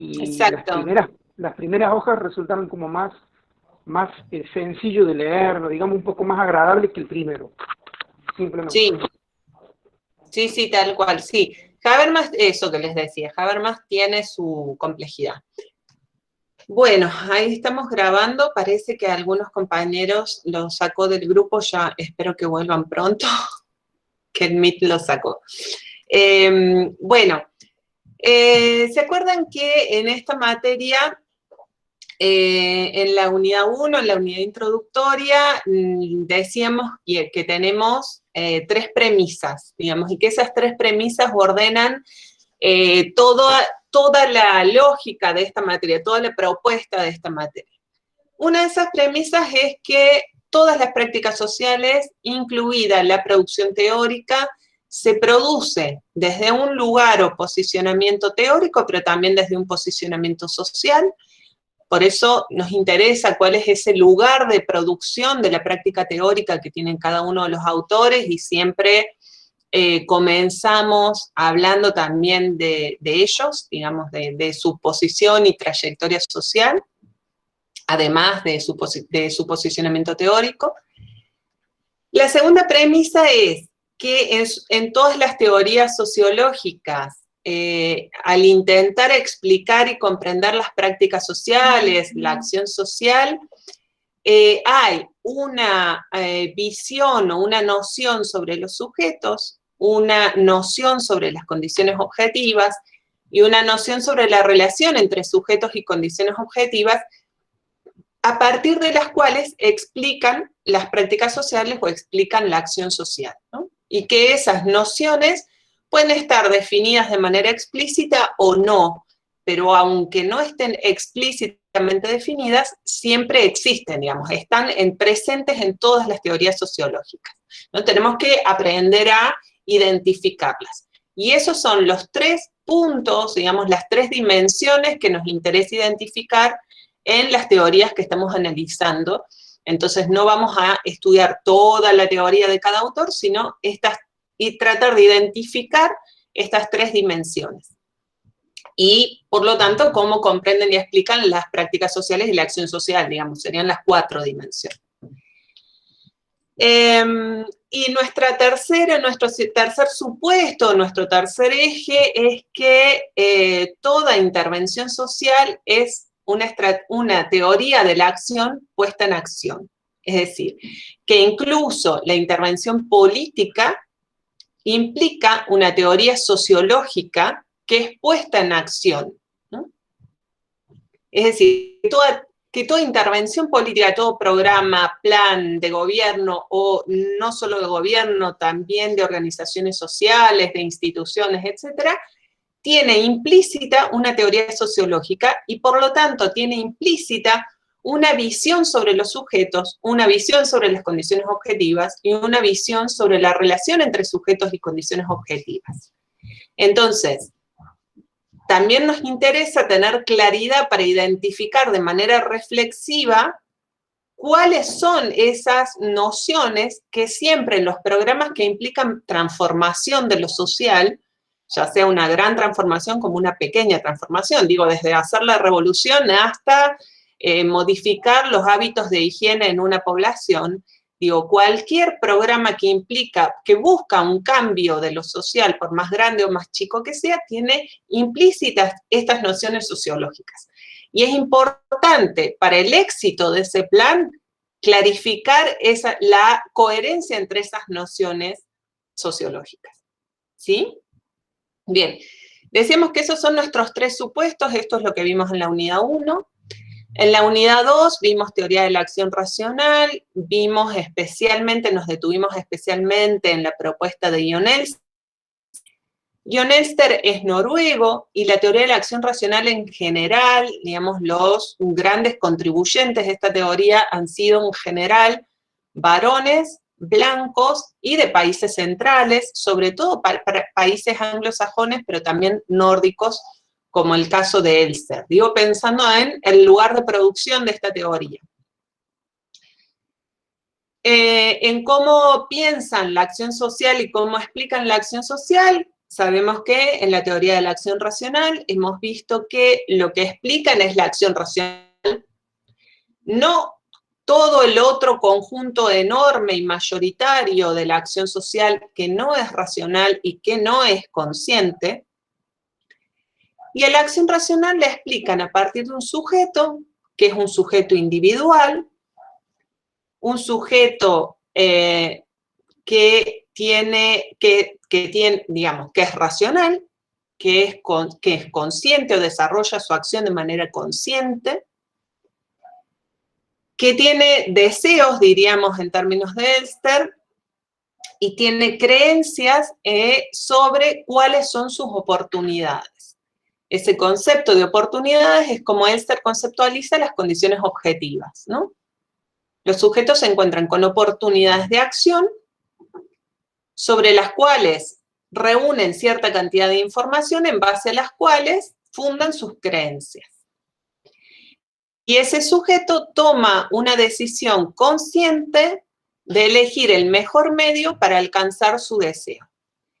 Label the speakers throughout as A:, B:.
A: y
B: Exacto.
A: las primeras hojas resultaron como más sencillo de leer, digamos un poco más agradable que el primero, simplemente.
B: Sí, sí, sí, tal cual, sí. Habermas, eso que les decía, Habermas tiene su complejidad. Bueno, ahí estamos grabando, parece que algunos compañeros lo sacó del grupo, ya espero que vuelvan pronto, que el Meet lo sacó. Bueno, ¿se acuerdan que en esta materia, en la unidad 1, en la unidad introductoria, decíamos que tenemos 3 premisas, digamos, y que esas 3 premisas ordenan toda la lógica de esta materia, toda la propuesta de esta materia? Una de esas premisas es que todas las prácticas sociales, incluida la producción teórica, se produce desde un lugar o posicionamiento teórico, pero también desde un posicionamiento social. Por eso nos interesa cuál es ese lugar de producción de la práctica teórica que tienen cada uno de los autores, y siempre comenzamos hablando también de ellos, digamos, de su posición y trayectoria social, además de su posicionamiento teórico. La segunda premisa es que en todas las teorías sociológicas, al intentar explicar y comprender las prácticas sociales, la acción social, hay una visión o una noción sobre los sujetos, una noción sobre las condiciones objetivas y una noción sobre la relación entre sujetos y condiciones objetivas, a partir de las cuales explican las prácticas sociales o explican la acción social, ¿no? Y que esas nociones pueden estar definidas de manera explícita o no, pero aunque no estén explícitamente definidas, siempre existen, digamos, están presentes en todas las teorías sociológicas, ¿no? Tenemos que aprender a identificarlas. Y esos son los 3 puntos, digamos, las 3 dimensiones que nos interesa identificar en las teorías que estamos analizando. Entonces no vamos a estudiar toda la teoría de cada autor, sino y tratar de identificar estas 3 dimensiones. Y, por lo tanto, cómo comprenden y explican las prácticas sociales y la acción social, digamos, serían las 4 dimensiones. Y nuestro tercer supuesto, nuestro tercer eje es que toda intervención social es una teoría de la acción puesta en acción. Es decir, que incluso la intervención política implica una teoría sociológica que es puesta en acción, ¿no? Es decir, que toda intervención política, todo programa, plan de gobierno, o no solo de gobierno, también de organizaciones sociales, de instituciones, etcétera, tiene implícita una teoría sociológica y por lo tanto tiene implícita una visión sobre los sujetos, una visión sobre las condiciones objetivas y una visión sobre la relación entre sujetos y condiciones objetivas. Entonces, también nos interesa tener claridad para identificar de manera reflexiva cuáles son esas nociones que siempre en los programas que implican transformación de lo social, ya sea una gran transformación como una pequeña transformación, digo, desde hacer la revolución hasta modificar los hábitos de higiene en una población, digo, cualquier programa que implica, que busca un cambio de lo social, por más grande o más chico que sea, tiene implícitas estas nociones sociológicas. Y es importante para el éxito de ese plan clarificar la coherencia entre esas nociones sociológicas. ¿Sí? Bien, decíamos que esos son nuestros 3 supuestos, esto es lo que vimos en la unidad 1. En la unidad 2 vimos teoría de la acción racional, nos detuvimos especialmente en la propuesta de Jon Elster. Jon Elster es noruego y la teoría de la acción racional en general, digamos, los grandes contribuyentes de esta teoría han sido en general varones blancos y de países centrales, sobre todo para países anglosajones, pero también nórdicos, como el caso de Elster. Digo, pensando en el lugar de producción de esta teoría. En cómo piensan la acción social y cómo explican la acción social, sabemos que en la teoría de la acción racional hemos visto que lo que explican es la acción racional, no todo el otro conjunto enorme y mayoritario de la acción social que no es racional y que no es consciente. Y a la acción racional la explican a partir de un sujeto, que es un sujeto individual, un sujeto que es racional, que es consciente o desarrolla su acción de manera consciente, que tiene deseos, diríamos en términos de Elster, y tiene creencias sobre cuáles son sus oportunidades. Ese concepto de oportunidades es como Elster conceptualiza las condiciones objetivas, ¿no? Los sujetos se encuentran con oportunidades de acción sobre las cuales reúnen cierta cantidad de información en base a las cuales fundan sus creencias. Y ese sujeto toma una decisión consciente de elegir el mejor medio para alcanzar su deseo.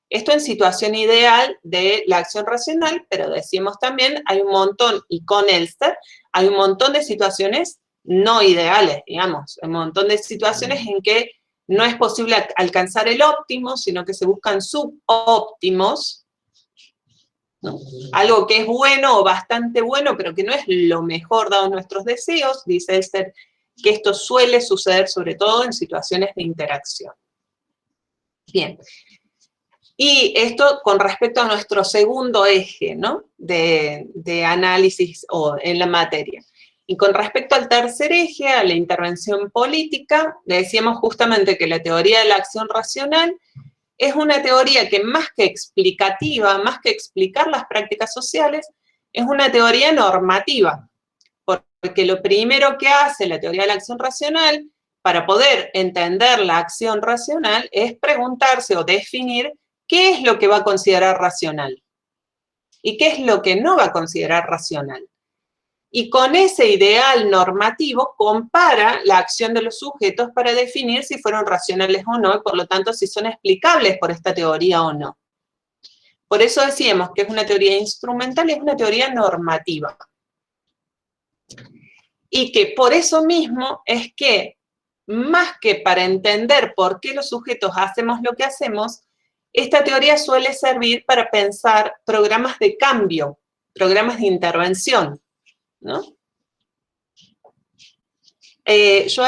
B: Esto en situación ideal de la acción racional, pero decimos también, hay un montón, y con Elster, hay un montón de situaciones no ideales, digamos, un montón de situaciones en que no es posible alcanzar el óptimo, sino que se buscan subóptimos, ¿no? Algo que es bueno o bastante bueno, pero que no es lo mejor dados nuestros deseos, dice Elster, que esto suele suceder sobre todo en situaciones de interacción. Bien. Y esto con respecto a nuestro segundo eje, ¿no? de análisis en la materia. Y con respecto al tercer eje, a la intervención política, le decíamos justamente que la teoría de la acción racional es una teoría que más que explicativa, más que explicar las prácticas sociales, es una teoría normativa. Porque lo primero que hace la teoría de la acción racional, para poder entender la acción racional, es preguntarse o definir qué es lo que va a considerar racional y qué es lo que no va a considerar racional. Y con ese ideal normativo compara la acción de los sujetos para definir si fueron racionales o no, y por lo tanto si son explicables por esta teoría o no. Por eso decíamos que es una teoría instrumental y es una teoría normativa. Y que por eso mismo es que, más que para entender por qué los sujetos hacemos lo que hacemos, esta teoría suele servir para pensar programas de cambio, programas de intervención, ¿no? Yo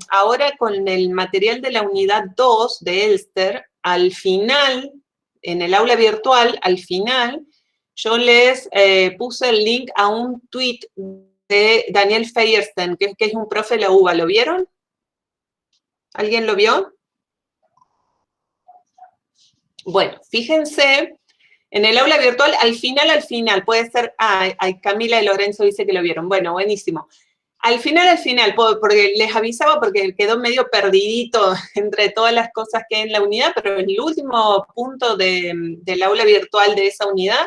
B: ahora con el material de la unidad 2 de Elster, al final, en el aula virtual, al final, yo les puse el link a un tweet de Daniel Feierstein, que es un profe de la UBA. ¿Lo vieron? ¿Alguien lo vio? Bueno, fíjense, en el aula virtual, al final, puede ser, Camila de Lorenzo dice que lo vieron. Bueno, buenísimo. Al final, porque les avisaba porque quedó medio perdidito entre todas las cosas que hay en la unidad, pero en el último punto del aula virtual de esa unidad,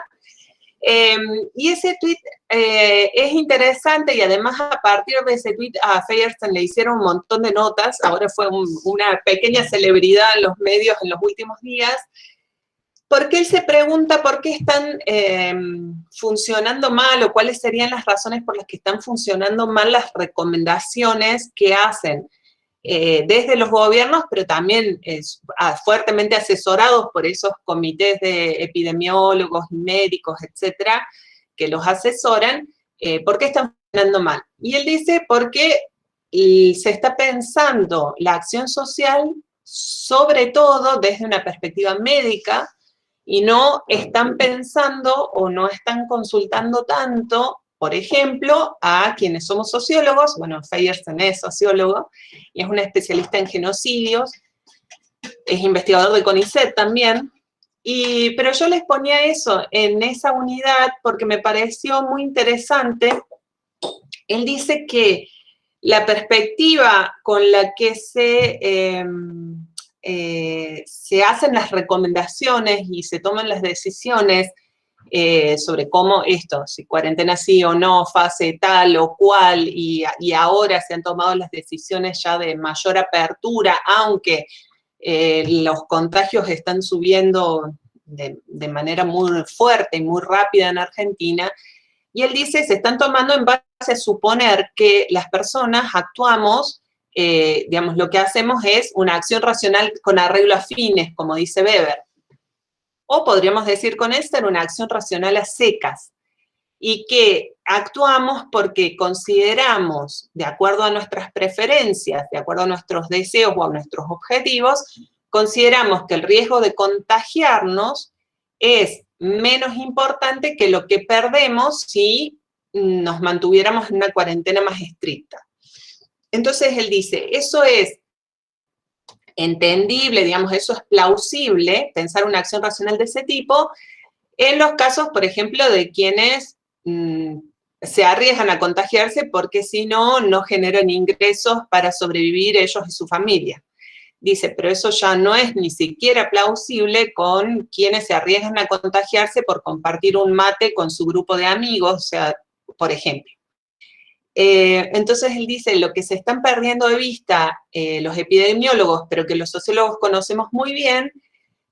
B: y ese tweet es interesante, y además a partir de ese tweet a Feierstein le hicieron un montón de notas. Ahora fue una pequeña celebridad en los medios en los últimos días, porque él se pregunta por qué están funcionando mal, o cuáles serían las razones por las que están funcionando mal las recomendaciones que hacen desde los gobiernos, pero también fuertemente asesorados por esos comités de epidemiólogos y médicos, etcétera, que los asesoran. ¿Por qué están funcionando mal? Y él dice, porque se está pensando la acción social sobre todo desde una perspectiva médica, y no están pensando o no están consultando tanto, por ejemplo, a quienes somos sociólogos. Bueno, Feierstein es sociólogo y es un especialista en genocidios, es investigador de CONICET también, pero yo les ponía eso en esa unidad porque me pareció muy interesante. Él dice que la perspectiva con la que se hacen las recomendaciones y se toman las decisiones sobre cómo si cuarentena sí o no, fase tal o cual, y ahora se han tomado las decisiones ya de mayor apertura, aunque los contagios están subiendo de manera muy fuerte y muy rápida en Argentina, y él dice, se están tomando en base a suponer que las personas actuamos, digamos, lo que hacemos es una acción racional con arreglo a fines, como dice Weber. O podríamos decir con Elster, una acción racional a secas, y que actuamos porque consideramos, de acuerdo a nuestras preferencias, de acuerdo a nuestros deseos o a nuestros objetivos, consideramos que el riesgo de contagiarnos es menos importante que lo que perdemos si nos mantuviéramos en una cuarentena más estricta. Entonces él dice, eso es entendible, digamos, eso es plausible, pensar una acción racional de ese tipo, en los casos, por ejemplo, de quienes se arriesgan a contagiarse porque si no, no generan ingresos para sobrevivir ellos y su familia. Dice, pero eso ya no es ni siquiera plausible con quienes se arriesgan a contagiarse por compartir un mate con su grupo de amigos, o sea, por ejemplo. Entonces él dice, lo que se están perdiendo de vista los epidemiólogos, pero que los sociólogos conocemos muy bien,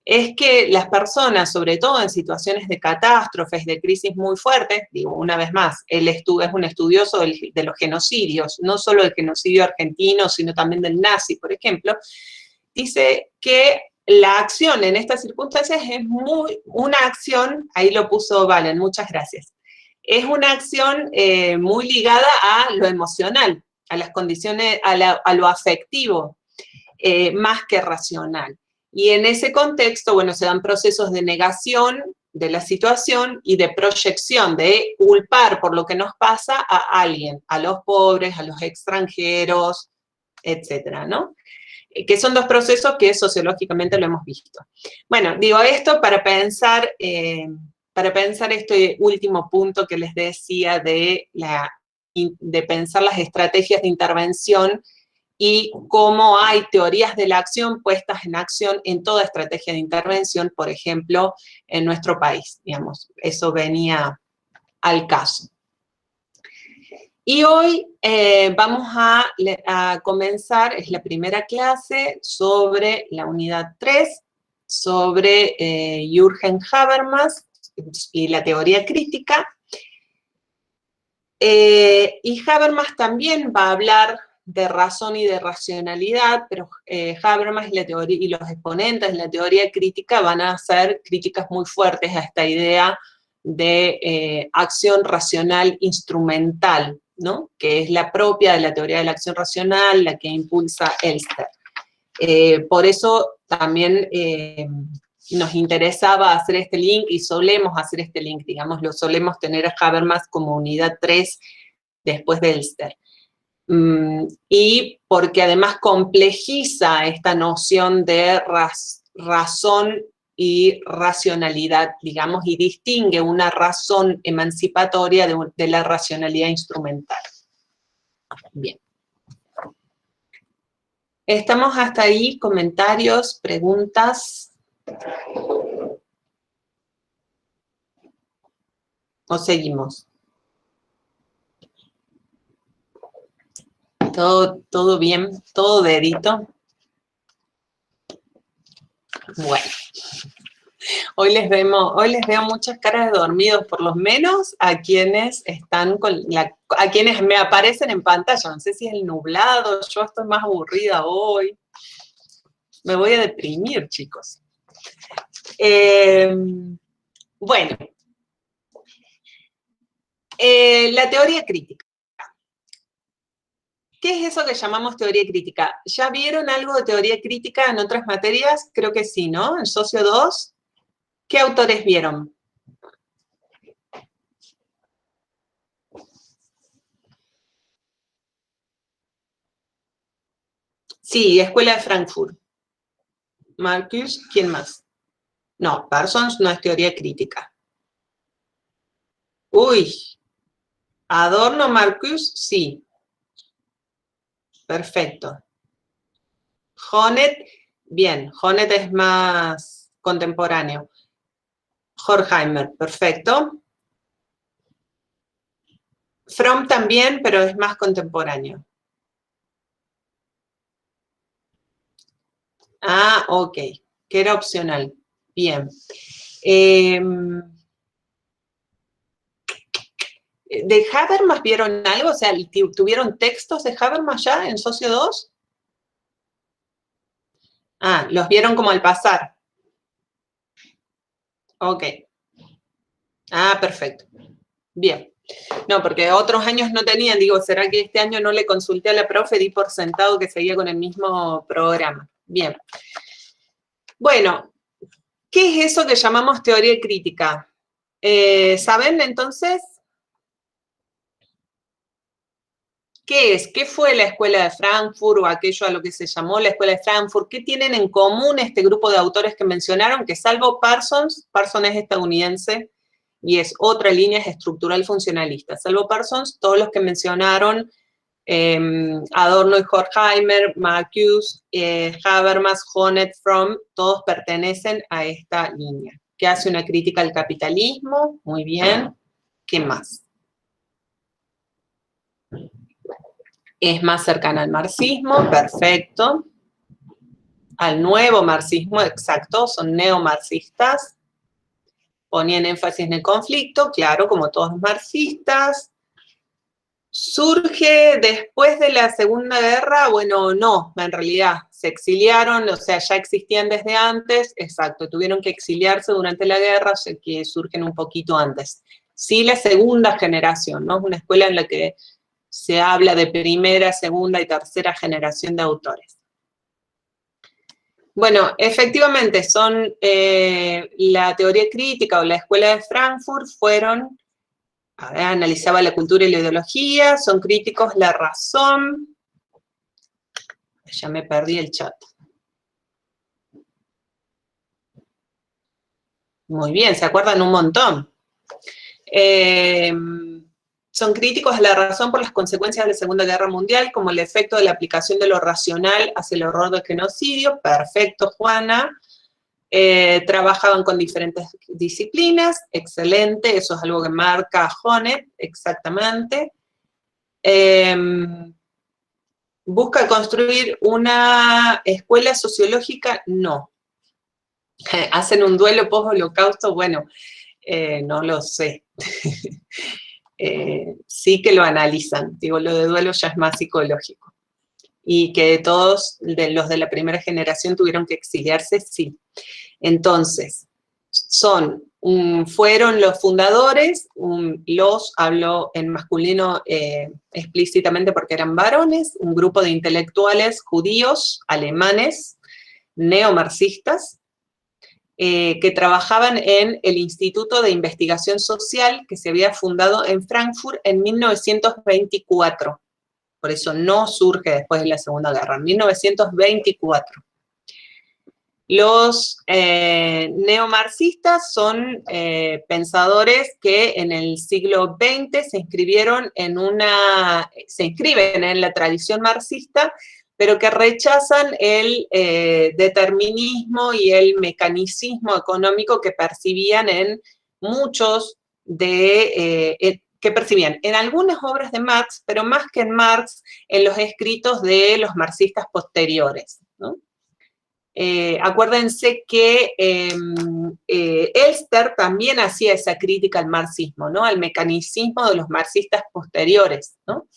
B: es que las personas, sobre todo en situaciones de catástrofes, de crisis muy fuertes, digo una vez más, él es un estudioso de los genocidios, no solo el genocidio argentino, sino también del nazi, por ejemplo, dice que la acción en estas circunstancias es una acción, ahí lo puso Valen, muchas gracias, es una acción muy ligada a lo emocional, a las condiciones, a lo afectivo, más que racional. Y en ese contexto, bueno, se dan procesos de negación de la situación y de proyección, de culpar por lo que nos pasa a alguien, a los pobres, a los extranjeros, etcétera, ¿no? Que son dos procesos que sociológicamente lo hemos visto. Bueno, digo esto para pensar este último punto que les decía de pensar las estrategias de intervención y cómo hay teorías de la acción puestas en acción en toda estrategia de intervención, por ejemplo, en nuestro país, digamos, eso venía al caso. Y hoy vamos a comenzar, es la primera clase sobre la unidad 3, sobre Jürgen Habermas y la teoría crítica. Y Habermas también va a hablar de razón y de racionalidad, pero Habermas y los exponentes de la teoría crítica van a hacer críticas muy fuertes a esta idea de acción racional instrumental, ¿no? Que es la propia de la teoría de la acción racional, la que impulsa Elster. Por eso también nos interesaba hacer este link, y solemos hacer este link, digamos, lo solemos tener a Habermas como unidad 3 después de Elster. Y porque además complejiza esta noción de razón y racionalidad, digamos, y distingue una razón emancipatoria de la racionalidad instrumental. Bien. ¿Estamos hasta ahí? ¿Comentarios? ¿Preguntas? ¿O seguimos? ¿Todo bien? ¿Todo dedito? Bueno. Hoy les veo muchas caras de dormidos, por lo menos a quienes están a quienes me aparecen en pantalla. No sé si es el nublado, yo estoy más aburrida hoy. Me voy a deprimir, chicos. Bueno. La teoría crítica. ¿Qué es eso que llamamos teoría crítica? ¿Ya vieron algo de teoría crítica en otras materias? Creo que sí, ¿no? En Socio 2. ¿Qué autores vieron? Sí, Escuela de Frankfurt. Marcuse, ¿quién más? No, Parsons no es teoría crítica. Uy, Adorno, Marcuse, sí. Perfecto. Honneth, bien, Honneth es más contemporáneo. Horkheimer, perfecto. Fromm también, pero es más contemporáneo. Ah, ok, que era opcional. Bien. ¿De Habermas vieron algo? O sea, ¿tuvieron textos de Habermas ya en Socio 2? Ah, los vieron como al pasar. Ok. Ah, perfecto. Bien. No, porque otros años no tenían, digo, ¿será que este año no le consulté a la profe? Di por sentado que seguía con el mismo programa. Bien. Bueno, ¿qué es eso que llamamos teoría crítica? ¿Saben entonces? ¿Qué es? ¿Qué fue la Escuela de Frankfurt o aquello a lo que se llamó la Escuela de Frankfurt? ¿Qué tienen en común este grupo de autores que mencionaron? Que salvo Parsons es estadounidense y es otra línea, es estructural funcionalista. Salvo Parsons, todos los que mencionaron, Adorno y Horkheimer, Marcuse, Habermas, Honneth, Fromm, todos pertenecen a esta línea, que hace una crítica al capitalismo. Muy bien. ¿Qué más? Es más cercana al marxismo, perfecto. Al nuevo marxismo, exacto, son neomarxistas. Ponían énfasis en el conflicto, claro, como todos los marxistas. Surge después de la Segunda Guerra, bueno, no, en realidad, se exiliaron, o sea, ya existían desde antes, exacto, tuvieron que exiliarse durante la guerra, o sea, que surgen un poquito antes. Sí, la segunda generación, ¿no? Es una escuela en la que se habla de primera, segunda y tercera generación de autores. Bueno, efectivamente, son la teoría crítica o la escuela de Frankfurt fueron, analizaba la cultura y la ideología, son críticos la razón. Ya me perdí el chat. Muy bien, se acuerdan un montón. Son críticos a la razón por las consecuencias de la Segunda Guerra Mundial, como el efecto de la aplicación de lo racional hacia el horror del genocidio. Perfecto, Juana. Trabajaban con diferentes disciplinas. Excelente, eso es algo que marca Honneth, exactamente. ¿Busca construir una escuela sociológica? No. ¿Hacen un duelo post-holocausto? Bueno, no lo sé. Sí que lo analizan. Digo, lo de duelo ya es más psicológico. Y que todos los de la primera generación tuvieron que exiliarse, sí. Entonces, fueron los fundadores, hablo en masculino explícitamente porque eran varones, un grupo de intelectuales judíos, alemanes, neomarxistas, que trabajaban en el Instituto de Investigación Social que se había fundado en Frankfurt en 1924. Por eso no surge después de la Segunda Guerra, en 1924. Los neomarxistas son pensadores que en el siglo XX se inscriben en la tradición marxista, pero que rechazan el determinismo y el mecanicismo económico que percibían en en algunas obras de Marx, pero más que en Marx, en los escritos de los marxistas posteriores, ¿no? Acuérdense que Elster también hacía esa crítica al marxismo, ¿no? Al mecanicismo de los marxistas posteriores, ¿no?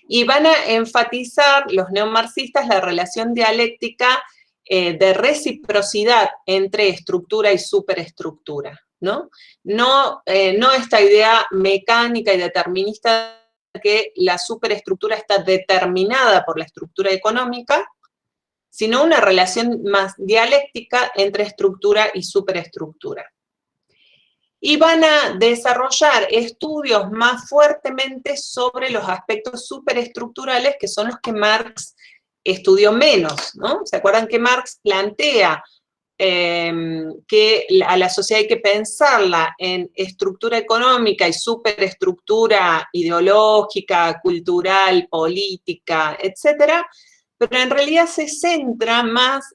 B: Y van a enfatizar los neomarxistas la relación dialéctica de reciprocidad entre estructura y superestructura, ¿no? No esta idea mecánica y determinista de que la superestructura está determinada por la estructura económica, sino una relación más dialéctica entre estructura y superestructura. Y van a desarrollar estudios más fuertemente sobre los aspectos superestructurales, que son los que Marx estudió menos, ¿no? ¿Se acuerdan que Marx plantea que a la sociedad hay que pensarla en estructura económica y superestructura ideológica, cultural, política, etcétera? Pero en realidad se centra más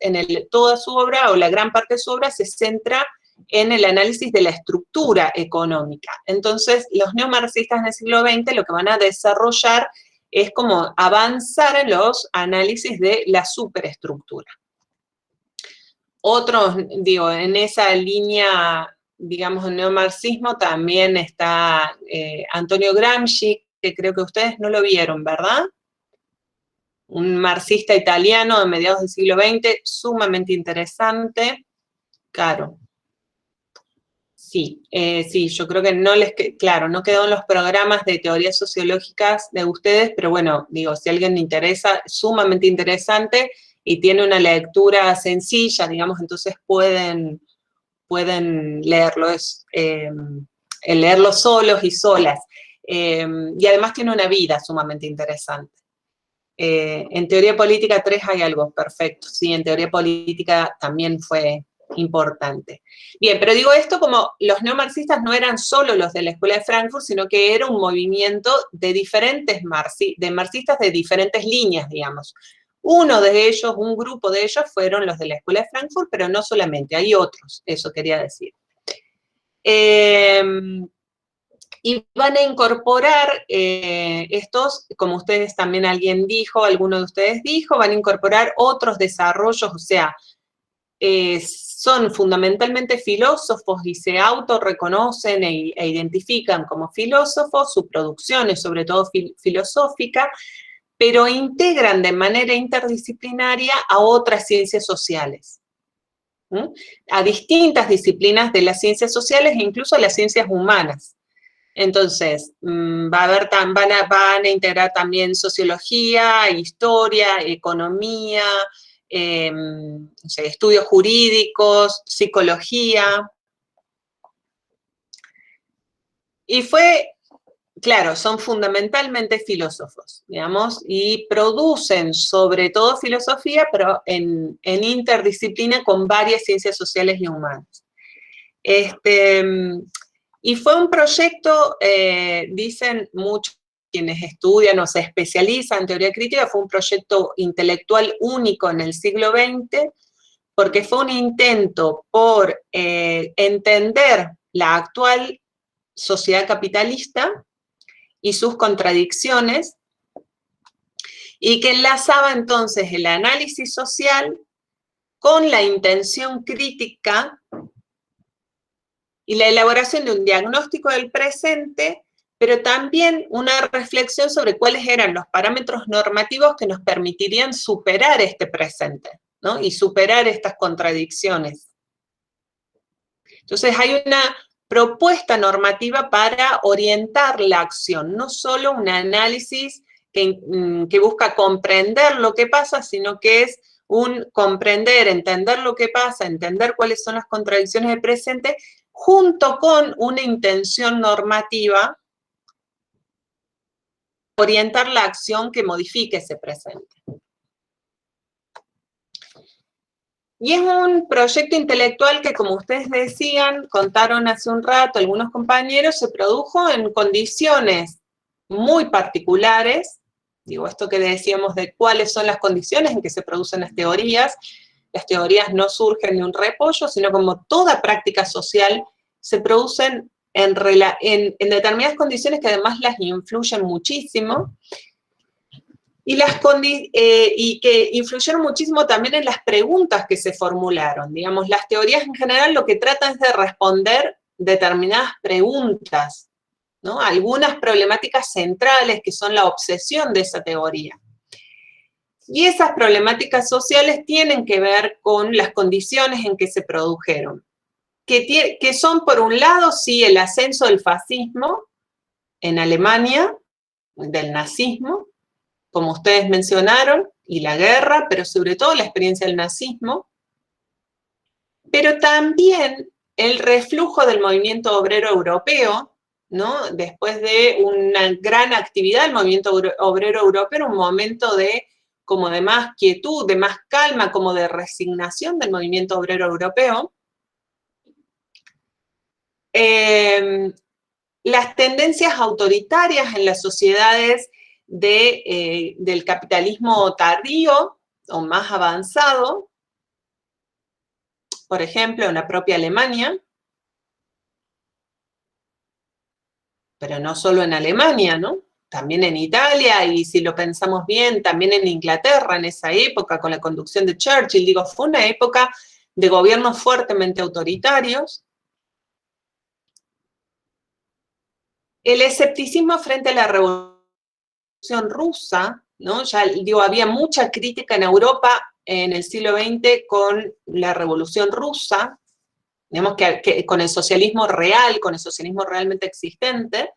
B: toda su obra, o la gran parte de su obra, se centra en el análisis de la estructura económica. Entonces, los neomarxistas en el siglo XX lo que van a desarrollar es como avanzar en los análisis de la superestructura. Otros, digo, en esa línea, digamos, el neomarxismo también está Antonio Gramsci, que creo que ustedes no lo vieron, ¿verdad? Un marxista italiano de mediados del siglo XX, sumamente interesante. Claro. Sí, sí, yo creo que no les, claro, no quedó en los programas de teorías sociológicas de ustedes, pero bueno, digo, si a alguien le interesa, sumamente interesante y tiene una lectura sencilla, digamos, entonces pueden leerlo, leerlo solos y solas. Y además tiene una vida sumamente interesante. En teoría política 3 hay algo perfecto, sí, en teoría política también fue importante. Bien, pero digo esto como los neomarxistas no eran solo los de la Escuela de Frankfurt, sino que era un movimiento de diferentes marxistas de diferentes líneas, digamos. Uno de ellos, un grupo de ellos fueron los de la Escuela de Frankfurt, pero no solamente, hay otros, eso quería decir. Y van a incorporar estos, como ustedes también alguien dijo, alguno de ustedes dijo, van a incorporar otros desarrollos, o sea, son fundamentalmente filósofos y se autorreconocen e identifican como filósofos, su producción es sobre todo filosófica, pero integran de manera interdisciplinaria a otras ciencias sociales, a distintas disciplinas de las ciencias sociales e incluso a las ciencias humanas. Entonces, van a integrar también sociología, historia, economía, estudios jurídicos, psicología. Y claro, son fundamentalmente filósofos, digamos, y producen sobre todo filosofía, pero en interdisciplina con varias ciencias sociales y humanas. Y fue un proyecto, dicen muchos quienes estudian o se especializan en teoría crítica, fue un proyecto intelectual único en el siglo XX, porque fue un intento por entender la actual sociedad capitalista y sus contradicciones, y que enlazaba entonces el análisis social con la intención crítica y la elaboración de un diagnóstico del presente, pero también una reflexión sobre cuáles eran los parámetros normativos que nos permitirían superar este presente, ¿no? Y superar estas contradicciones. Entonces hay una propuesta normativa para orientar la acción, no solo un análisis que busca comprender lo que pasa, sino que es un comprender, entender lo que pasa, entender cuáles son las contradicciones del presente, junto con una intención normativa, orientar la acción que modifique ese presente. Y es un proyecto intelectual que, como ustedes decían, contaron hace un rato algunos compañeros, se produjo en condiciones muy particulares. Digo, esto que decíamos de cuáles son las condiciones en que se producen las teorías no surgen de un repollo, sino como toda práctica social se producen en determinadas condiciones que además las influyen muchísimo, y que influyeron muchísimo también en las preguntas que se formularon. Digamos, las teorías en general lo que tratan es de responder determinadas preguntas, ¿no? Algunas problemáticas centrales que son la obsesión de esa teoría. Y esas problemáticas sociales tienen que ver con las condiciones en que se produjeron, que son, por un lado, sí, el ascenso del fascismo en Alemania, del nazismo, como ustedes mencionaron, y la guerra, pero sobre todo la experiencia del nazismo, pero también el reflujo del movimiento obrero europeo, ¿no? Después de una gran actividad del movimiento obrero europeo, un momento como de más quietud, de más calma, como de resignación del movimiento obrero europeo. Las tendencias autoritarias en las sociedades del capitalismo tardío o más avanzado, por ejemplo, en la propia Alemania, pero no solo en Alemania, ¿no? También en Italia, y si lo pensamos bien, también en Inglaterra en esa época, con la conducción de Churchill. Digo, fue una época de gobiernos fuertemente autoritarios, el escepticismo frente a la Revolución Rusa, ¿no? Ya digo, había mucha crítica en Europa en el siglo XX con la Revolución Rusa, digamos que con el socialismo real, con el socialismo realmente existente.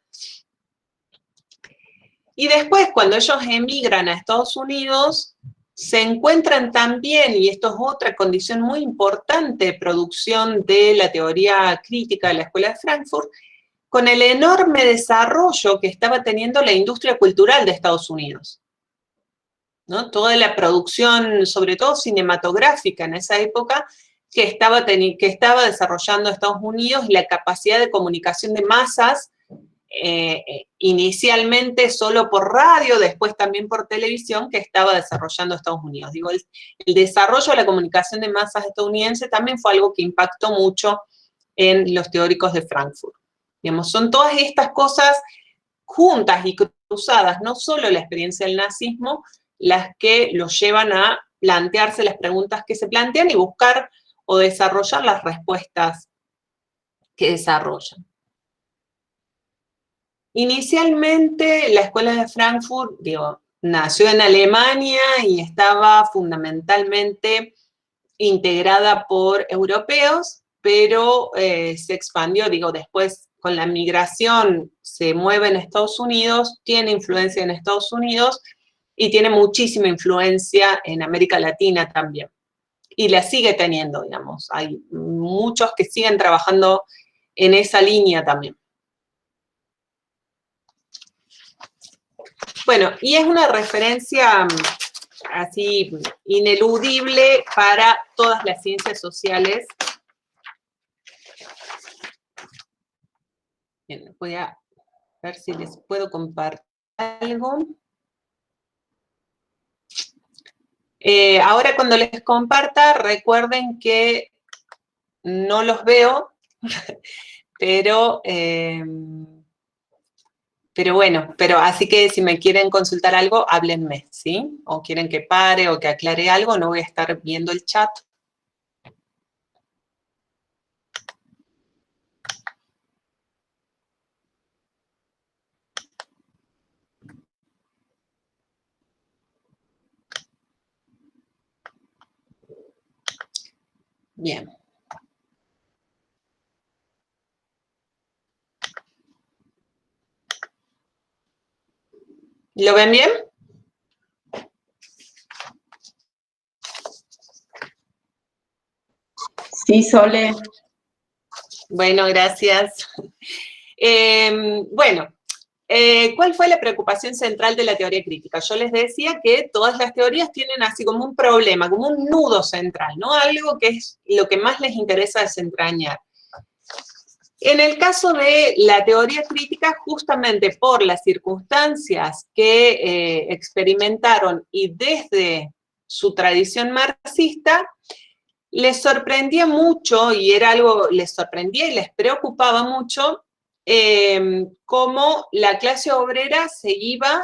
B: Y después, cuando ellos emigran a Estados Unidos, se encuentran también, y esto es otra condición muy importante de producción de la teoría crítica de la Escuela de Frankfurt, con el enorme desarrollo que estaba teniendo la industria cultural de Estados Unidos, ¿no? Toda la producción, sobre todo cinematográfica en esa época, que estaba desarrollando Estados Unidos, y la capacidad de comunicación de masas, inicialmente solo por radio, después también por televisión, que estaba desarrollando Estados Unidos. Digo, el desarrollo de la comunicación de masas estadounidense también fue algo que impactó mucho en los teóricos de Frankfurt. Digamos, son todas estas cosas juntas y cruzadas, no solo la experiencia del nazismo, las que los llevan a plantearse las preguntas que se plantean y buscar o desarrollar las respuestas que desarrollan. Inicialmente, la Escuela de Frankfurt, digo, nació en Alemania y estaba fundamentalmente integrada por europeos, pero se expandió, digo, después con la migración se mueve en Estados Unidos, tiene influencia en Estados Unidos y tiene muchísima influencia en América Latina también. Y la sigue teniendo, digamos. Hay muchos que siguen trabajando en esa línea también. Bueno, y es una referencia así ineludible para todas las ciencias sociales. Bien, voy a ver si les puedo compartir algo. Ahora cuando les comparta, recuerden que no los veo, pero bueno, así que si me quieren consultar algo, háblenme, ¿sí? O quieren que pare o que aclare algo, no voy a estar viendo el chat. Bien. ¿Lo ven bien?
C: Sí, Sole.
B: Bueno, gracias. Bueno, ¿cuál fue la preocupación central de la teoría crítica? Yo les decía que todas las teorías tienen así como un problema, como un nudo central, ¿no? Algo que es lo que más les interesa desentrañar. En el caso de la teoría crítica, justamente por las circunstancias que experimentaron y desde su tradición marxista, les sorprendía mucho, y era algo, les sorprendía y les preocupaba mucho, cómo la clase obrera se iba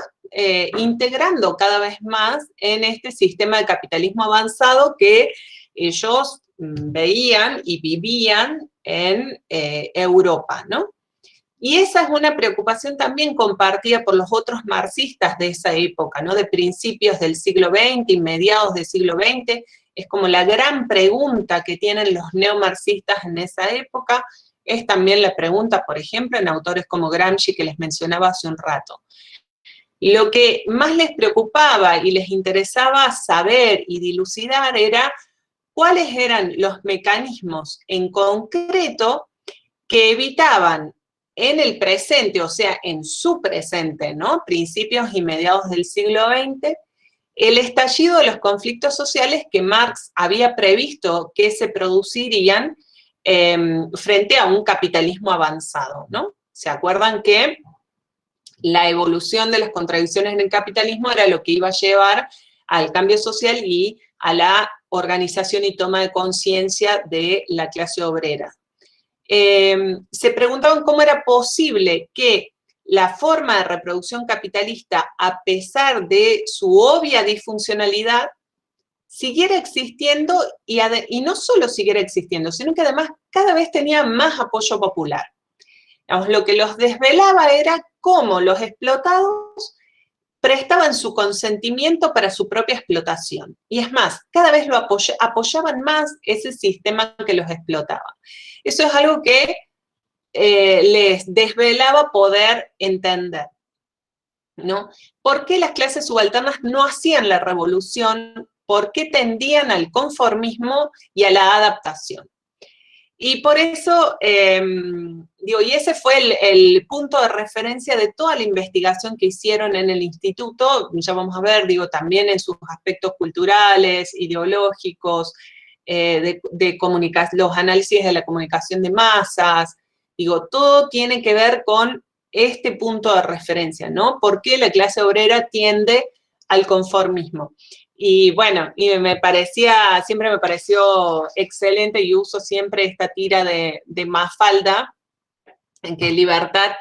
B: integrando cada vez más en este sistema de capitalismo avanzado que ellos veían y vivían en Europa, ¿no? Y esa es una preocupación también compartida por los otros marxistas de esa época, ¿no? De principios del siglo XX y mediados del siglo XX. Es como la gran pregunta que tienen los neomarxistas en esa época. Es también la pregunta, por ejemplo, en autores como Gramsci, que les mencionaba hace un rato. Lo que más les preocupaba y les interesaba saber y dilucidar era cuáles eran los mecanismos en concreto que evitaban en el presente, o sea, en su presente, ¿no? Principios y mediados del siglo XX, el estallido de los conflictos sociales que Marx había previsto que se producirían frente a un capitalismo avanzado, ¿no? ¿Se acuerdan que la evolución de las contradicciones en el capitalismo era lo que iba a llevar al cambio social y a la organización y toma de conciencia de la clase obrera? Se preguntaban cómo era posible que la forma de reproducción capitalista, a pesar de su obvia disfuncionalidad, siguiera existiendo y no solo siguiera existiendo, sino que además cada vez tenía más apoyo popular. Digamos, lo que los desvelaba era cómo los explotados prestaban su consentimiento para su propia explotación. Y es más, cada vez lo apoyaban más ese sistema que los explotaba. Eso es algo que les desvelaba poder entender, ¿no? ¿Por qué las clases subalternas no hacían la revolución? ¿Por qué tendían al conformismo y a la adaptación? Y por eso, y ese fue el punto de referencia de toda la investigación que hicieron en el instituto, ya vamos a ver, también en sus aspectos culturales, ideológicos, los análisis de la comunicación de masas, todo tiene que ver con este punto de referencia, ¿no? ¿Por qué la clase obrera tiende al conformismo? Y bueno, siempre me pareció excelente y uso siempre esta tira de Mafalda, en que Libertad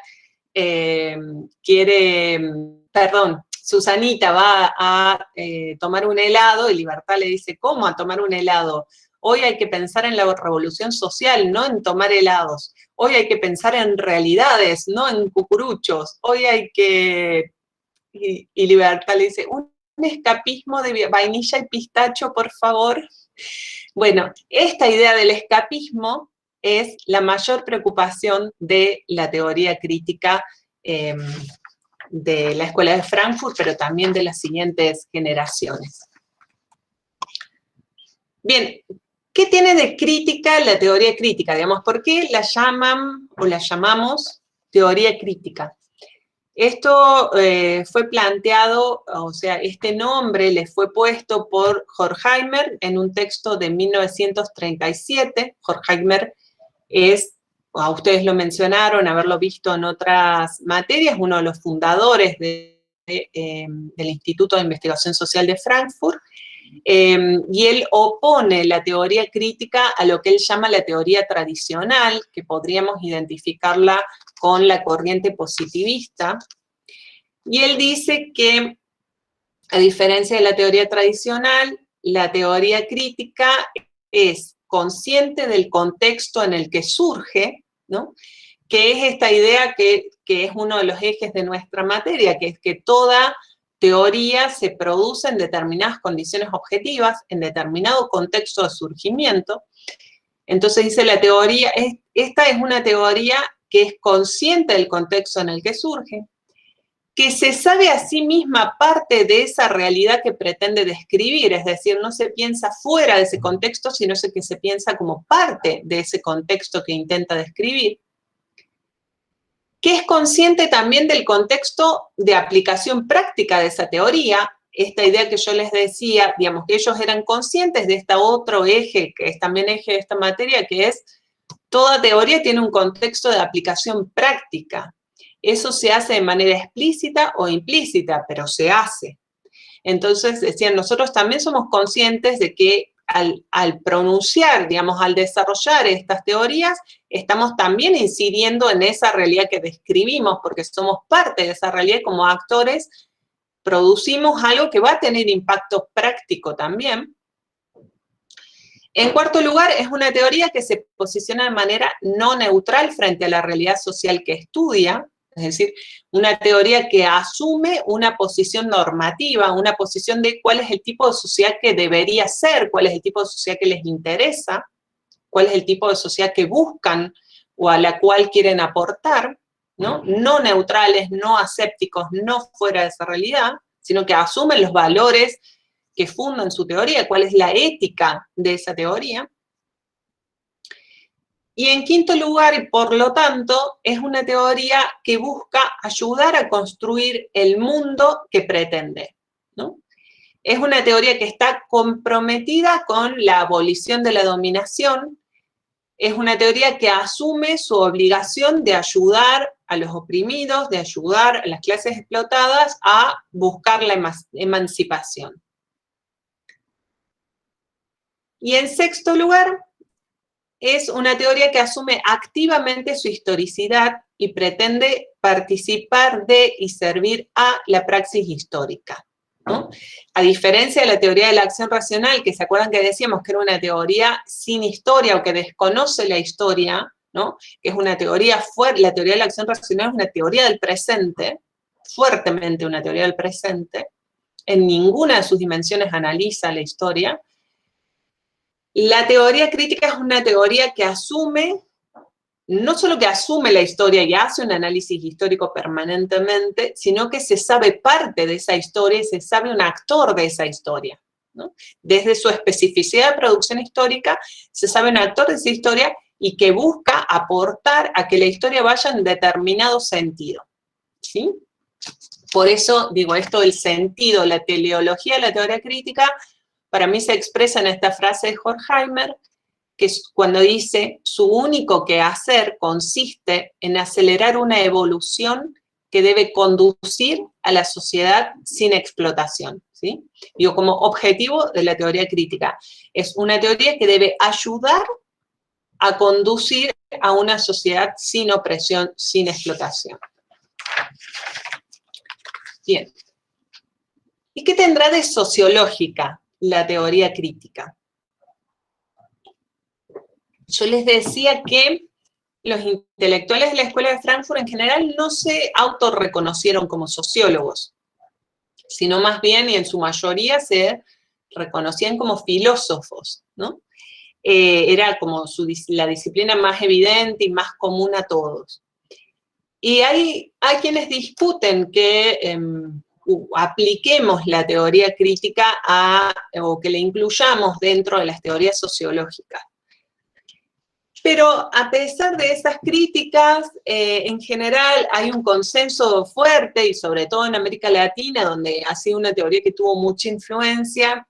B: Susanita va a tomar un helado y Libertad le dice, ¿cómo a tomar un helado? Hoy hay que pensar en la revolución social, no en tomar helados. Hoy hay que pensar en realidades, no en cucuruchos. Hoy hay que... Y Libertad le dice, un escapismo de vainilla y pistacho, por favor. Bueno, esta idea del escapismo es la mayor preocupación de la teoría crítica de la Escuela de Frankfurt, pero también de las siguientes generaciones. Bien, ¿qué tiene de crítica la teoría crítica? Digamos, ¿por qué la llaman o la llamamos teoría crítica? Esto fue planteado, o sea, este nombre le fue puesto por Horkheimer en un texto de 1937. Horkheimer a ustedes lo mencionaron, haberlo visto en otras materias, uno de los fundadores del Instituto de Investigación Social de Frankfurt, y él opone la teoría crítica a lo que él llama la teoría tradicional, que podríamos identificarla con la corriente positivista, y él dice que, a diferencia de la teoría tradicional, la teoría crítica es consciente del contexto en el que surge, ¿no? Que es esta idea que es uno de los ejes de nuestra materia, que es que toda teoría se produce en determinadas condiciones objetivas, en determinado contexto de surgimiento. Entonces dice la teoría, esta es una teoría que es consciente del contexto en el que surge, que se sabe a sí misma parte de esa realidad que pretende describir, es decir, no se piensa fuera de ese contexto, sino que se piensa como parte de ese contexto que intenta describir, que es consciente también del contexto de aplicación práctica de esa teoría, esta idea que yo les decía, digamos, que ellos eran conscientes de este otro eje, que es también eje de esta materia, que es toda teoría tiene un contexto de aplicación práctica. Eso se hace de manera explícita o implícita, pero se hace. Entonces, decían, nosotros también somos conscientes de que al pronunciar, digamos, al desarrollar estas teorías, estamos también incidiendo en esa realidad que describimos, porque somos parte de esa realidad y como actores producimos algo que va a tener impacto práctico también. En cuarto lugar, es una teoría que se posiciona de manera no neutral frente a la realidad social que estudia, es decir, una teoría que asume una posición normativa, una posición de cuál es el tipo de sociedad que debería ser, cuál es el tipo de sociedad que les interesa, cuál es el tipo de sociedad que buscan o a la cual quieren aportar, ¿no? No neutrales, no asépticos, no fuera de esa realidad, sino que asumen los valores que fundan su teoría, cuál es la ética de esa teoría. Y en quinto lugar, y por lo tanto, es una teoría que busca ayudar a construir el mundo que pretende, ¿no? Es una teoría que está comprometida con la abolición de la dominación, es una teoría que asume su obligación de ayudar a los oprimidos, de ayudar a las clases explotadas a buscar la emancipación. Y en sexto lugar, es una teoría que asume activamente su historicidad y pretende participar de y servir a la praxis histórica, ¿no? A diferencia de la teoría de la acción racional, que se acuerdan que decíamos que era una teoría sin historia o que desconoce la historia, ¿no? Que es una teoría fuerte, la teoría de la acción racional es una teoría del presente, fuertemente una teoría del presente, en ninguna de sus dimensiones analiza la historia. La teoría crítica es una teoría que asume, no solo que asume la historia y hace un análisis histórico permanentemente, sino que se sabe parte de esa historia y se sabe un actor de esa historia, ¿no? Desde su especificidad de producción histórica, se sabe un actor de esa historia y que busca aportar a que la historia vaya en determinado sentido, ¿sí? Por eso, digo, esto del sentido, la teleología de la teoría crítica, para mí se expresa en esta frase de Horkheimer, que es cuando dice, su único quehacer consiste en acelerar una evolución que debe conducir a la sociedad sin explotación, ¿sí? Digo, como objetivo de la teoría crítica, es una teoría que debe ayudar a conducir a una sociedad sin opresión, sin explotación. Bien. ¿Y qué tendrá de sociológica la teoría crítica? Yo les decía que los intelectuales de la Escuela de Frankfurt en general no se autorreconocieron como sociólogos, sino más bien, y en su mayoría, se reconocían como filósofos, ¿no? Era como la disciplina más evidente y más común a todos. Y hay quienes discuten que apliquemos la teoría crítica o que la incluyamos dentro de las teorías sociológicas. Pero a pesar de esas críticas, en general hay un consenso fuerte, y sobre todo en América Latina, donde ha sido una teoría que tuvo mucha influencia,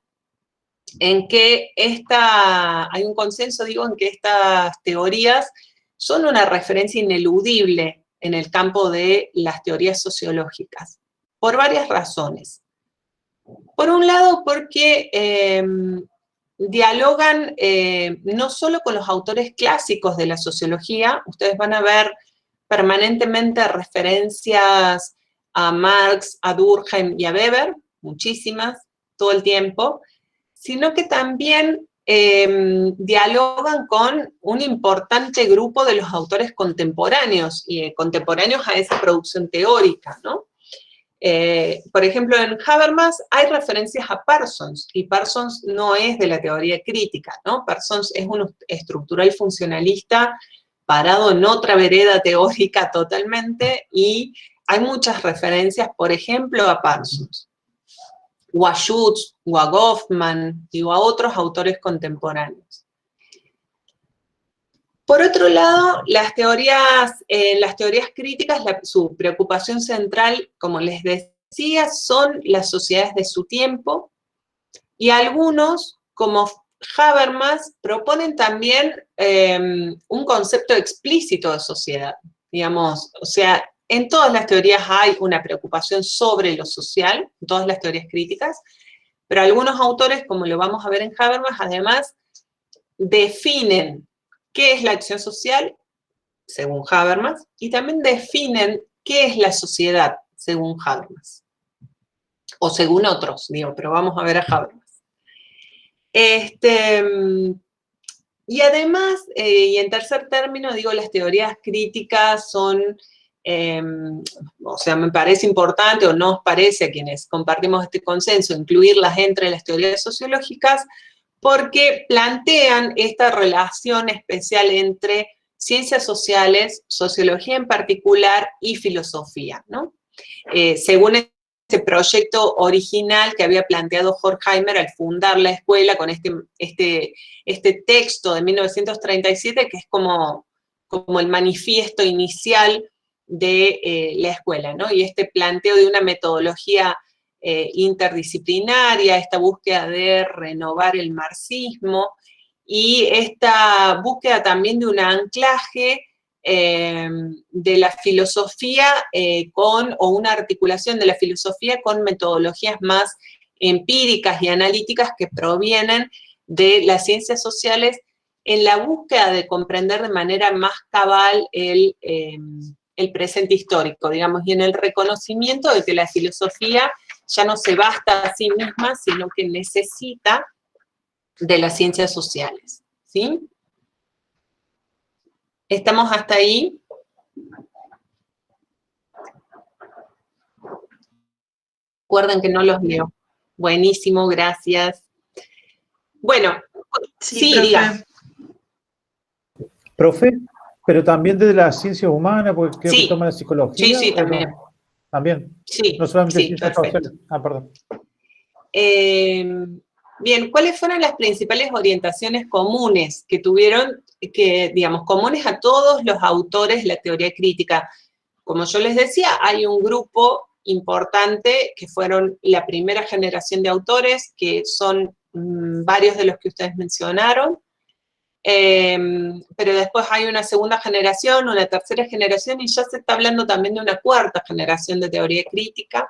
B: en que hay un consenso, digo, en que estas teorías son una referencia ineludible en el campo de las teorías sociológicas, por varias razones. Por un lado, porque dialogan no solo con los autores clásicos de la sociología, ustedes van a ver permanentemente referencias a Marx, a Durkheim y a Weber, muchísimas, todo el tiempo, sino que también dialogan con un importante grupo de los autores contemporáneos, y contemporáneos a esa producción teórica, ¿no? Por ejemplo, en Habermas hay referencias a Parsons, y Parsons no es de la teoría crítica, ¿no? Parsons es un estructural funcionalista parado en otra vereda teórica totalmente, y hay muchas referencias, por ejemplo, a Parsons, o a Schutz, o a Goffman, o a otros autores contemporáneos. Por otro lado, las teorías críticas, su preocupación central, como les decía, son las sociedades de su tiempo, y algunos, como Habermas, proponen también un concepto explícito de sociedad, digamos, o sea, en todas las teorías hay una preocupación sobre lo social, en todas las teorías críticas, pero algunos autores, como lo vamos a ver en Habermas, además definen qué es la acción social, según Habermas, y también definen qué es la sociedad, según Habermas. O según otros, digo, pero vamos a ver a Habermas. Y además, y en tercer término, digo, las teorías críticas son, o sea, me parece importante, o nos parece a quienes compartimos este consenso, incluirlas entre las teorías sociológicas, porque plantean esta relación especial entre ciencias sociales, sociología en particular, y filosofía, ¿no? Según ese proyecto original que había planteado Horkheimer al fundar la escuela con este texto de 1937, que es como el manifiesto inicial de la escuela, ¿no? Y este planteo de una metodología interdisciplinaria, esta búsqueda de renovar el marxismo, y esta búsqueda también de un anclaje de la filosofía o una articulación de la filosofía con metodologías más empíricas y analíticas que provienen de las ciencias sociales, en la búsqueda de comprender de manera más cabal el presente histórico, digamos, y en el reconocimiento de que la filosofía ya no se basta a sí misma, sino que necesita de las ciencias sociales, ¿sí? ¿Estamos hasta ahí? Recuerden que no los leo. Buenísimo, gracias. Bueno, sí, diga.
C: Profe, pero también desde la ciencia humana, porque creo que toma la psicología.
B: Sí, también.
C: No? También.
B: Sí,
C: no solamente
B: sí,
C: ciencias
B: perfecto.
C: sociales. Ah, perdón.
B: Bien, ¿cuáles fueron las principales orientaciones comunes que tuvieron, digamos, comunes a todos los autores de la teoría crítica? Como yo les decía, hay un grupo importante que fueron la primera generación de autores, que son varios de los que ustedes mencionaron, pero después hay una segunda generación, una tercera generación, y ya se está hablando también de una cuarta generación de teoría crítica,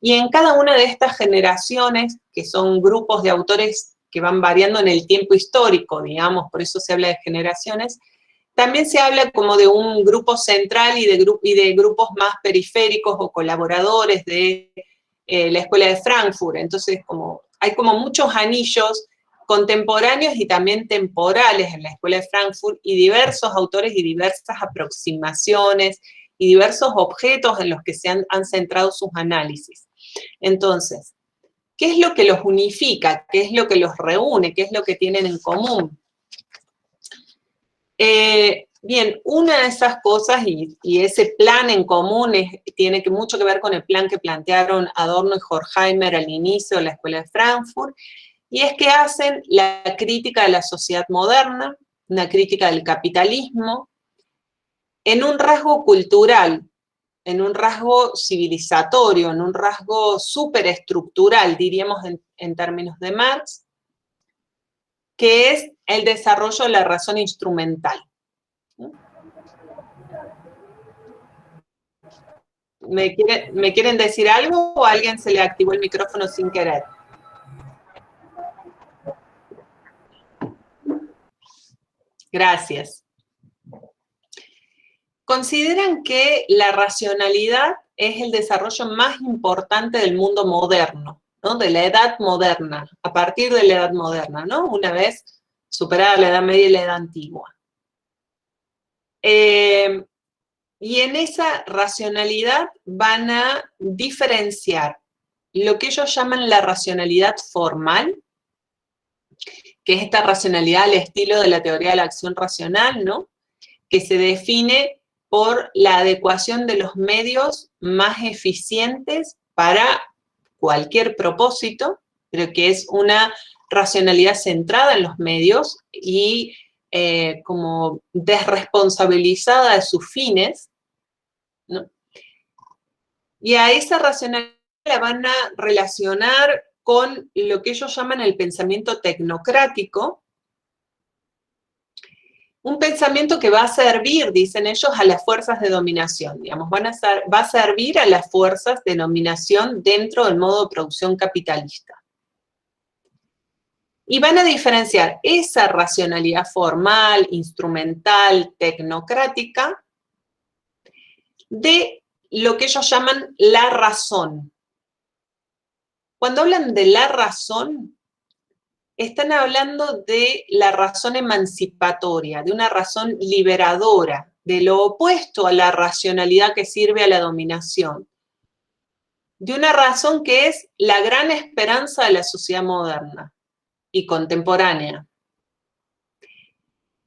B: y en cada una de estas generaciones, que son grupos de autores que van variando en el tiempo histórico, digamos, por eso se habla de generaciones, también se habla como de un grupo central y de grupos más periféricos o colaboradores de la Escuela de Frankfurt. Entonces, hay como muchos anillos contemporáneos y también temporales en la Escuela de Frankfurt, y diversos autores y diversas aproximaciones y diversos objetos en los que se han centrado sus análisis. Entonces, ¿qué es lo que los unifica? ¿Qué es lo que los reúne? ¿Qué es lo que tienen en común? Bien, una de esas cosas, y ese plan en común tiene mucho que ver con el plan que plantearon Adorno y Horkheimer al inicio de la Escuela de Frankfurt, y es que hacen la crítica de la sociedad moderna, una crítica del capitalismo, en un rasgo cultural, en un rasgo civilizatorio, en un rasgo superestructural, diríamos en términos de Marx, que es el desarrollo de la razón instrumental. ¿Me quieren decir algo o a alguien se le activó el micrófono sin querer? Gracias. Consideran que la racionalidad es el desarrollo más importante del mundo moderno, ¿no? De la edad moderna, a partir de la edad moderna, ¿no? Una vez superada la edad media y la edad antigua. Y en esa racionalidad van a diferenciar lo que ellos llaman la racionalidad formal, que es esta racionalidad al estilo de la teoría de la acción racional, ¿no? Que se define por la adecuación de los medios más eficientes para cualquier propósito, pero que es una racionalidad centrada en los medios y como desresponsabilizada de sus fines, ¿no? Y a esa racionalidad la van a relacionar con lo que ellos llaman el pensamiento tecnocrático, un pensamiento que va a servir, dicen ellos, a las fuerzas de dominación, digamos, va a servir a las fuerzas de dominación dentro del modo de producción capitalista. Y van a diferenciar esa racionalidad formal, instrumental, tecnocrática, de lo que ellos llaman la razón. Cuando hablan de la razón, están hablando de la razón emancipatoria, de una razón liberadora, de lo opuesto a la racionalidad que sirve a la dominación, de una razón que es la gran esperanza de la sociedad moderna y contemporánea,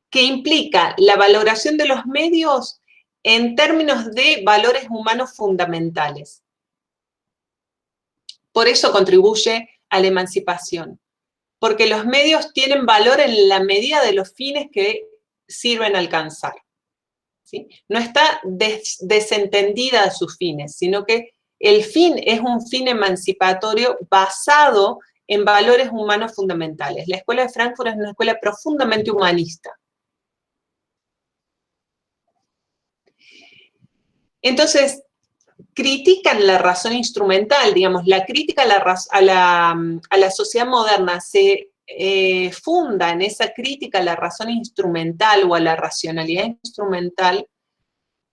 B: que implica la valoración de los medios en términos de valores humanos fundamentales. Por eso contribuye a la emancipación, porque los medios tienen valor en la medida de los fines que sirven a alcanzar, ¿sí? No está desentendida de sus fines, sino que el fin es un fin emancipatorio basado en valores humanos fundamentales. La Escuela de Frankfurt es una escuela profundamente humanista. Entonces, critican la razón instrumental, digamos, la crítica a la sociedad moderna se funda en esa crítica a la razón instrumental o a la racionalidad instrumental,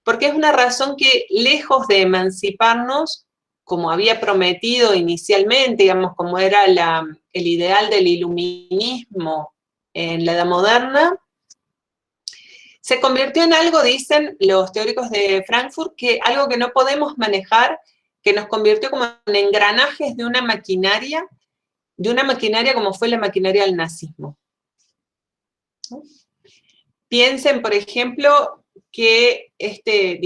B: porque es una razón que, lejos de emanciparnos, como había prometido inicialmente, digamos, como era el ideal del iluminismo en la Edad Moderna, se convirtió en algo, dicen los teóricos de Frankfurt, que algo que no podemos manejar, que nos convirtió como en engranajes de una maquinaria como fue la maquinaria del nazismo. ¿No? Piensen, por ejemplo, que este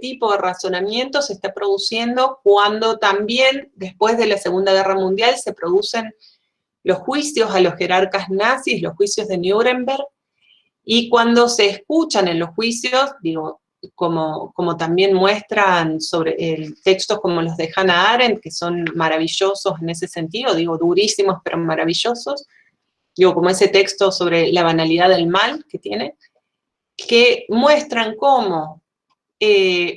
B: tipo de razonamiento se está produciendo cuando también, después de la Segunda Guerra Mundial, se producen los juicios a los jerarcas nazis, los juicios de Nuremberg, y cuando se escuchan en los juicios, digo, como también muestran sobre textos como los de Hannah Arendt, que son maravillosos en ese sentido, digo, durísimos pero maravillosos, digo, como ese texto sobre la banalidad del mal que tiene, que muestran cómo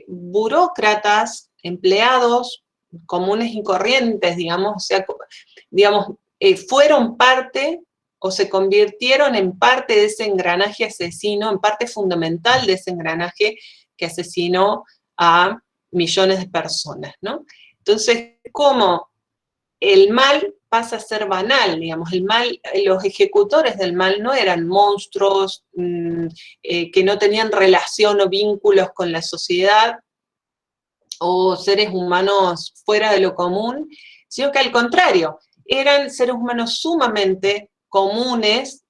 B: burócratas, empleados comunes y corrientes, digamos, o sea, fueron parte o se convirtieron en parte de ese engranaje asesino, en parte fundamental de ese engranaje que asesinó a millones de personas, ¿no? Entonces, cómo el mal pasa a ser banal, digamos, el mal, los ejecutores del mal no eran monstruos que no tenían relación o vínculos con la sociedad, o seres humanos fuera de lo común, sino que al contrario, eran seres humanos sumamente comunes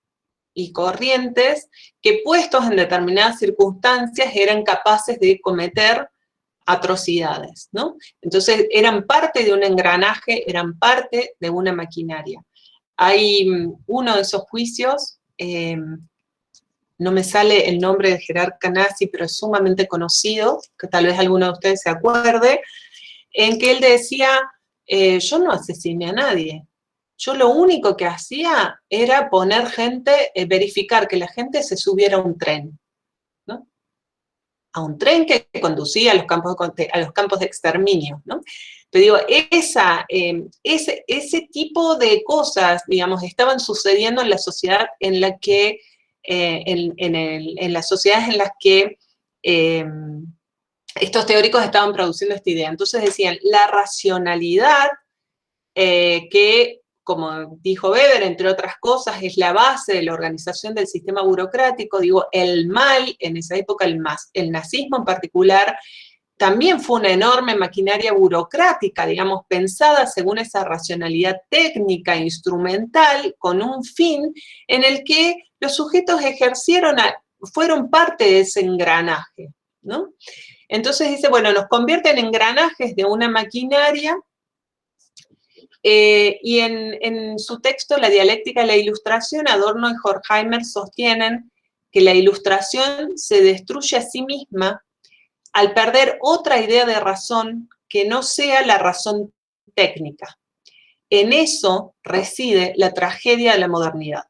B: y corrientes que puestos en determinadas circunstancias eran capaces de cometer atrocidades, ¿no? Entonces eran parte de un engranaje, eran parte de una maquinaria. Hay uno de esos juicios, no me sale el nombre de jerarca nazi, pero es sumamente conocido, que tal vez alguno de ustedes se acuerde, en que él decía, yo no asesiné a nadie, yo lo único que hacía era poner gente, verificar que la gente se subiera a un tren, ¿no? A un tren que conducía a los campos de exterminio, ¿no? Pero digo, ese tipo de cosas, digamos, estaban sucediendo en la sociedad en la que, en las sociedades en las que estos teóricos estaban produciendo esta idea. Entonces decían, la racionalidad que, como dijo Weber, entre otras cosas, es la base de la organización del sistema burocrático, digo, el mal, en esa época el nazismo en particular, también fue una enorme maquinaria burocrática, digamos, pensada según esa racionalidad técnica e instrumental, con un fin en el que los sujetos fueron parte de ese engranaje, ¿no? Entonces dice, bueno, nos convierten en engranajes de una maquinaria. Y en su texto, La dialéctica de la ilustración, Adorno y Horkheimer sostienen que la ilustración se destruye a sí misma al perder otra idea de razón que no sea la razón técnica. En eso reside la tragedia de la modernidad.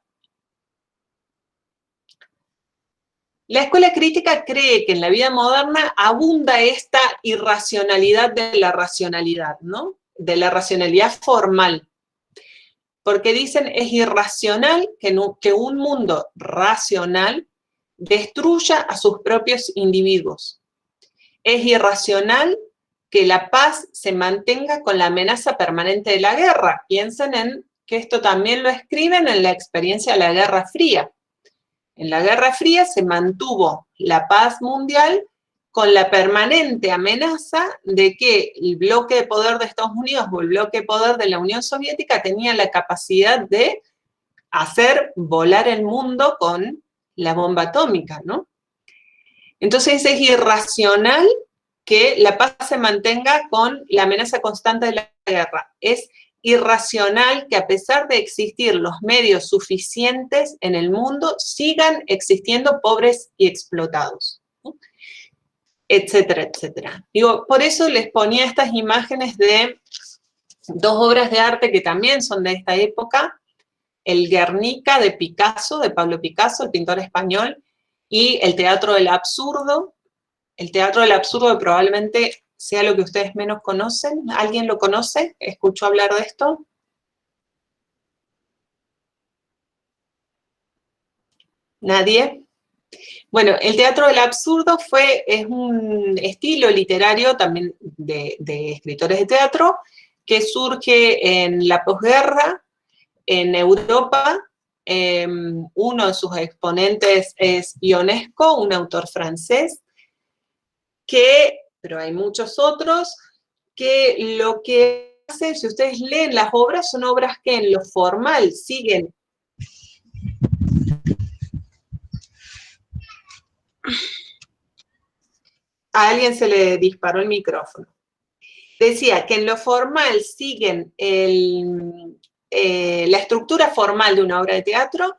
B: La escuela crítica cree que en la vida moderna abunda esta irracionalidad de la racionalidad, ¿no? De la racionalidad formal. Porque dicen, es irracional que un mundo racional destruya a sus propios individuos. Es irracional que la paz se mantenga con la amenaza permanente de la guerra. Piensen en que esto también lo escriben en la experiencia de la Guerra Fría. En la Guerra Fría se mantuvo la paz mundial con la permanente amenaza de que el bloque de poder de Estados Unidos o el bloque de poder de la Unión Soviética tenía la capacidad de hacer volar el mundo con la bomba atómica, ¿no? Entonces es irracional que la paz se mantenga con la amenaza constante de la guerra. Es irracional que a pesar de existir los medios suficientes en el mundo, sigan existiendo pobres y explotados, ¿no? Etcétera, etcétera. Digo, por eso les ponía estas imágenes de dos obras de arte que también son de esta época, el Guernica de Picasso, de Pablo Picasso, el pintor español, y el Teatro del Absurdo. El Teatro del Absurdo, que probablemente sea lo que ustedes menos conocen. ¿Alguien lo conoce? ¿Escuchó hablar de esto? ¿Nadie? Bueno, el teatro del absurdo es un estilo literario también de escritores de teatro que surge en la posguerra, en Europa. Uno de sus exponentes es Ionesco, un autor francés, pero hay muchos otros, que lo que hace, si ustedes leen las obras, son obras que en lo formal siguen. A alguien se le disparó el micrófono. Decía que en lo formal siguen la estructura formal de una obra de teatro,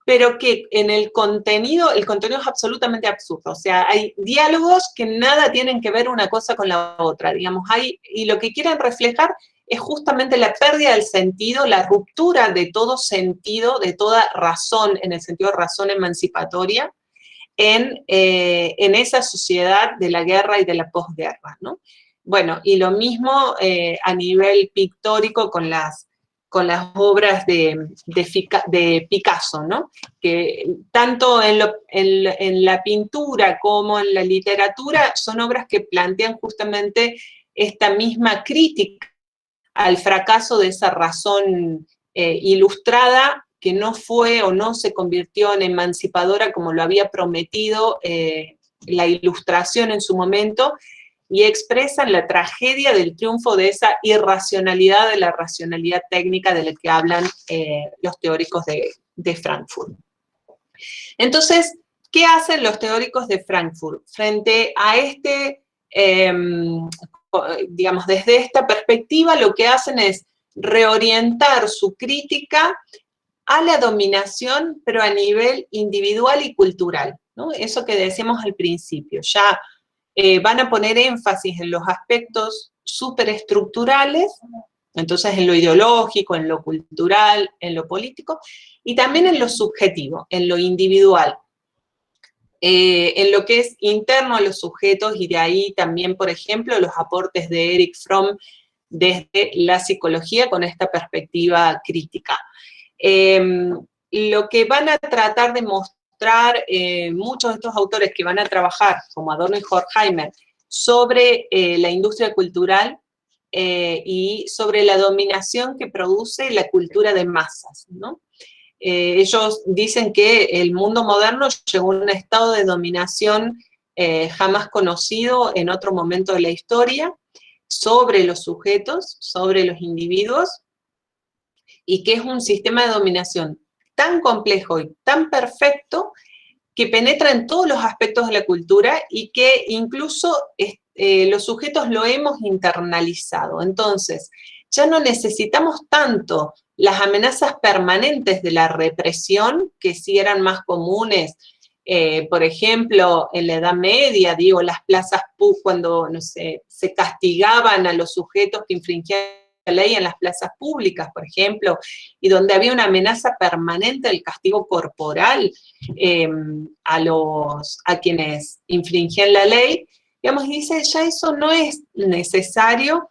B: pero que en el contenido es absolutamente absurdo. O sea, hay diálogos que nada tienen que ver una cosa con la otra, digamos, y lo que quieren reflejar es justamente la pérdida del sentido, la ruptura de todo sentido, de toda razón, en el sentido de razón emancipatoria, en esa sociedad de la guerra y de la posguerra, ¿no? Bueno, y lo mismo a nivel pictórico con las obras de Picasso, ¿no? Que tanto en la pintura como en la literatura son obras que plantean justamente esta misma crítica al fracaso de esa razón ilustrada que no fue o no se convirtió en emancipadora como lo había prometido la Ilustración en su momento, y expresan la tragedia del triunfo de esa irracionalidad, de la racionalidad técnica de la que hablan los teóricos de Frankfurt. Entonces, ¿qué hacen los teóricos de Frankfurt frente a digamos, desde esta perspectiva? Lo que hacen es reorientar su crítica a la dominación, pero a nivel individual y cultural, ¿no? Eso que decíamos al principio, ya van a poner énfasis en los aspectos superestructurales, entonces en lo ideológico, en lo cultural, en lo político, y también en lo subjetivo, en lo individual, en lo que es interno a los sujetos, y de ahí también, por ejemplo, los aportes de Erich Fromm desde la psicología con esta perspectiva crítica. Lo que van a tratar de mostrar muchos de estos autores que van a trabajar, como Adorno y Horkheimer, sobre la industria cultural y sobre la dominación que produce la cultura de masas, ¿no? Ellos dicen que el mundo moderno llegó a un estado de dominación jamás conocido en otro momento de la historia, sobre los sujetos, sobre los individuos, y que es un sistema de dominación tan complejo y tan perfecto que penetra en todos los aspectos de la cultura y que incluso los sujetos lo hemos internalizado. Entonces, ya no necesitamos tanto las amenazas permanentes de la represión, que sí eran más comunes, por ejemplo, en la Edad Media, digo, las plazas cuando, no sé, se castigaban a los sujetos que infringían la ley en las plazas públicas, por ejemplo, y donde había una amenaza permanente del castigo corporal a quienes infringían la ley, digamos, y dice, ya eso no es necesario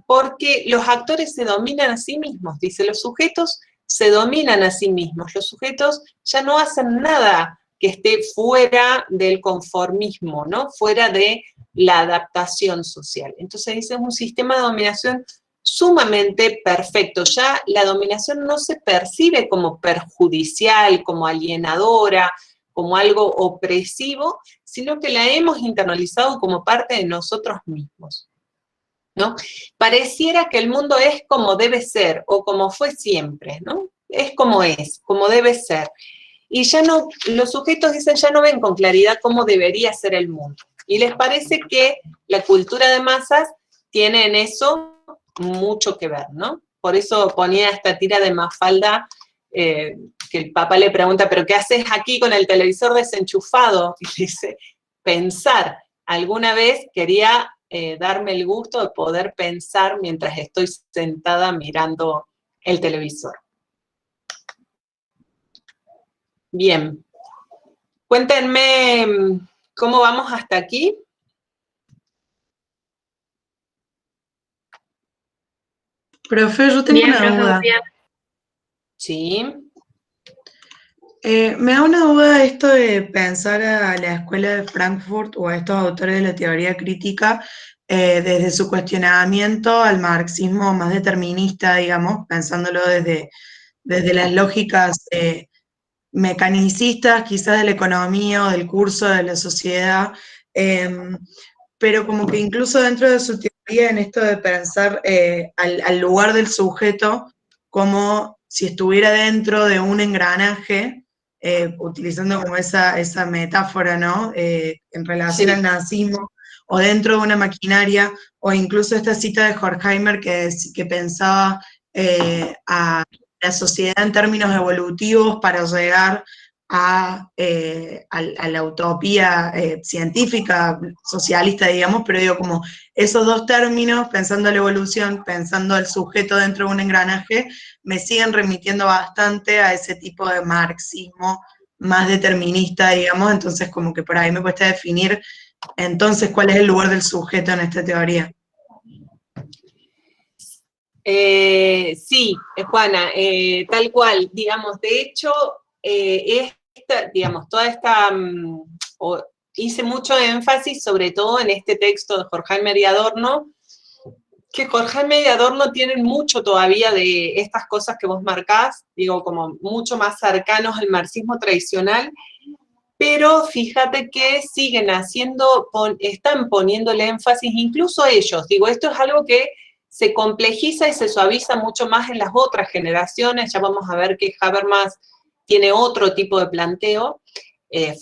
B: porque los actores se dominan a sí mismos, dice, los sujetos se dominan a sí mismos, los sujetos ya no hacen nada que esté fuera del conformismo, ¿no? Fuera de la adaptación social. Entonces dice, es un sistema de dominación sumamente perfecto. Ya la dominación no se percibe como perjudicial, como alienadora, como algo opresivo, sino que la hemos internalizado como parte de nosotros mismos, ¿no? Pareciera que el mundo es como debe ser, o como fue siempre, ¿no? Es, como debe ser. Y ya no, los sujetos dicen, ya no ven con claridad cómo debería ser el mundo. Y les parece que la cultura de masas tiene en eso mucho que ver, ¿no? Por eso ponía esta tira de Mafalda, que el Papa le pregunta, ¿pero qué haces aquí con el televisor desenchufado? Y dice, pensar. Alguna vez quería darme el gusto de poder pensar mientras estoy sentada mirando el televisor. Bien. Cuéntenme cómo vamos hasta aquí.
D: Profe, yo tengo una duda.
B: Sí.
D: Me da una duda esto de pensar a la escuela de Frankfurt o a estos autores de la teoría crítica desde su cuestionamiento al marxismo más determinista, digamos, pensándolo desde las lógicas mecanicistas, quizás de la economía o del curso de la sociedad, pero como que incluso dentro de su teoría en esto de pensar al lugar del sujeto como si estuviera dentro de un engranaje, utilizando como esa metáfora, ¿no? En relación al nazismo, o dentro de una maquinaria, o incluso esta cita de Horkheimer que pensaba a la sociedad en términos evolutivos para llegar a la utopía científica, socialista, digamos, pero digo, como esos dos términos, pensando la evolución, pensando el sujeto dentro de un engranaje, me siguen remitiendo bastante a ese tipo de marxismo más determinista, digamos, entonces como que por ahí me cuesta definir entonces cuál es el lugar del sujeto en esta teoría.
B: Sí, Juana, tal cual, digamos, de hecho, digamos, toda esta, hice mucho énfasis sobre todo en este texto de Horkheimer y Adorno, que Horkheimer y Adorno tienen mucho todavía de estas cosas que vos marcás, digo, como mucho más cercanos al marxismo tradicional, pero fíjate que siguen están poniéndole énfasis, incluso ellos, digo, esto es algo que se complejiza y se suaviza mucho más en las otras generaciones, ya vamos a ver que Habermas tiene otro tipo de planteo,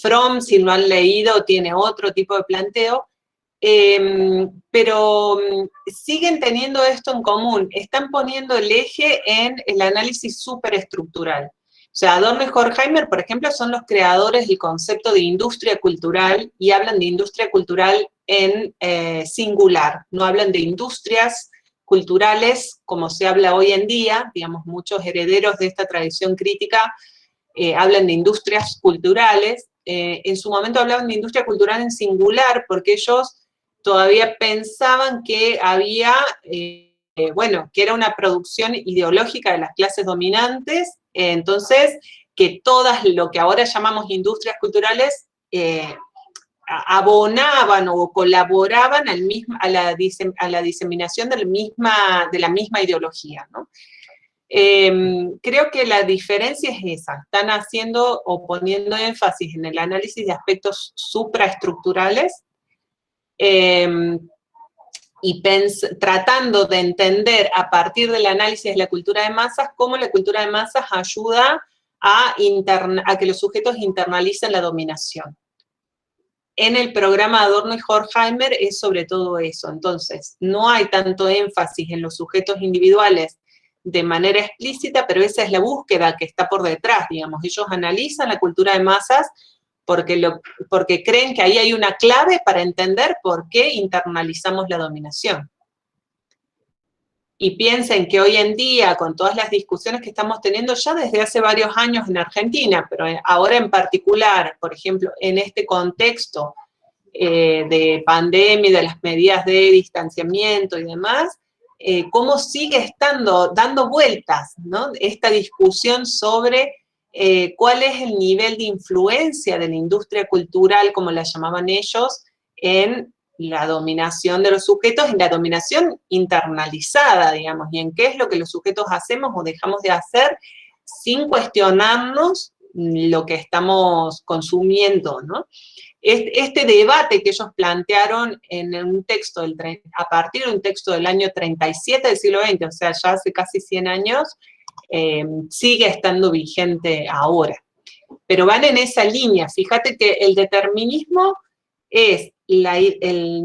B: Fromm, si lo han leído, tiene otro tipo de planteo, pero siguen teniendo esto en común, están poniendo el eje en el análisis superestructural. O sea, Adorno y Horkheimer, por ejemplo, son los creadores del concepto de industria cultural y hablan de industria cultural en singular, no hablan de industrias culturales como se habla hoy en día, digamos, muchos herederos de esta tradición crítica hablan de industrias culturales, en su momento hablaban de industria cultural en singular porque ellos todavía pensaban que había, bueno, que era una producción ideológica de las clases dominantes, entonces que todas lo que ahora llamamos industrias culturales abonaban o colaboraban a la diseminación de la misma ideología, ¿no? Creo que la diferencia es esa, están haciendo o poniendo énfasis en el análisis de aspectos supraestructurales y tratando de entender a partir del análisis de la cultura de masas cómo la cultura de masas ayuda a que los sujetos internalicen la dominación. En el programa Adorno y Horkheimer es sobre todo eso, entonces no hay tanto énfasis en los sujetos individuales de manera explícita, pero esa es la búsqueda que está por detrás, digamos, ellos analizan la cultura de masas porque creen que ahí hay una clave para entender por qué internalizamos la dominación. Y piensen que hoy en día, con todas las discusiones que estamos teniendo ya desde hace varios años en Argentina, pero ahora en particular, por ejemplo, en este contexto de pandemia y de las medidas de distanciamiento y demás, cómo sigue dando vueltas, ¿no? Esta discusión sobre cuál es el nivel de influencia de la industria cultural, como la llamaban ellos, en la dominación de los sujetos, en la dominación internalizada, digamos, y en qué es lo que los sujetos hacemos o dejamos de hacer sin cuestionarnos lo que estamos consumiendo, ¿no? Este debate que ellos plantearon en un texto, a partir de un texto del año 37 del siglo XX, o sea, ya hace casi 100 años, sigue estando vigente ahora. Pero van en esa línea. Fíjate que el determinismo es, el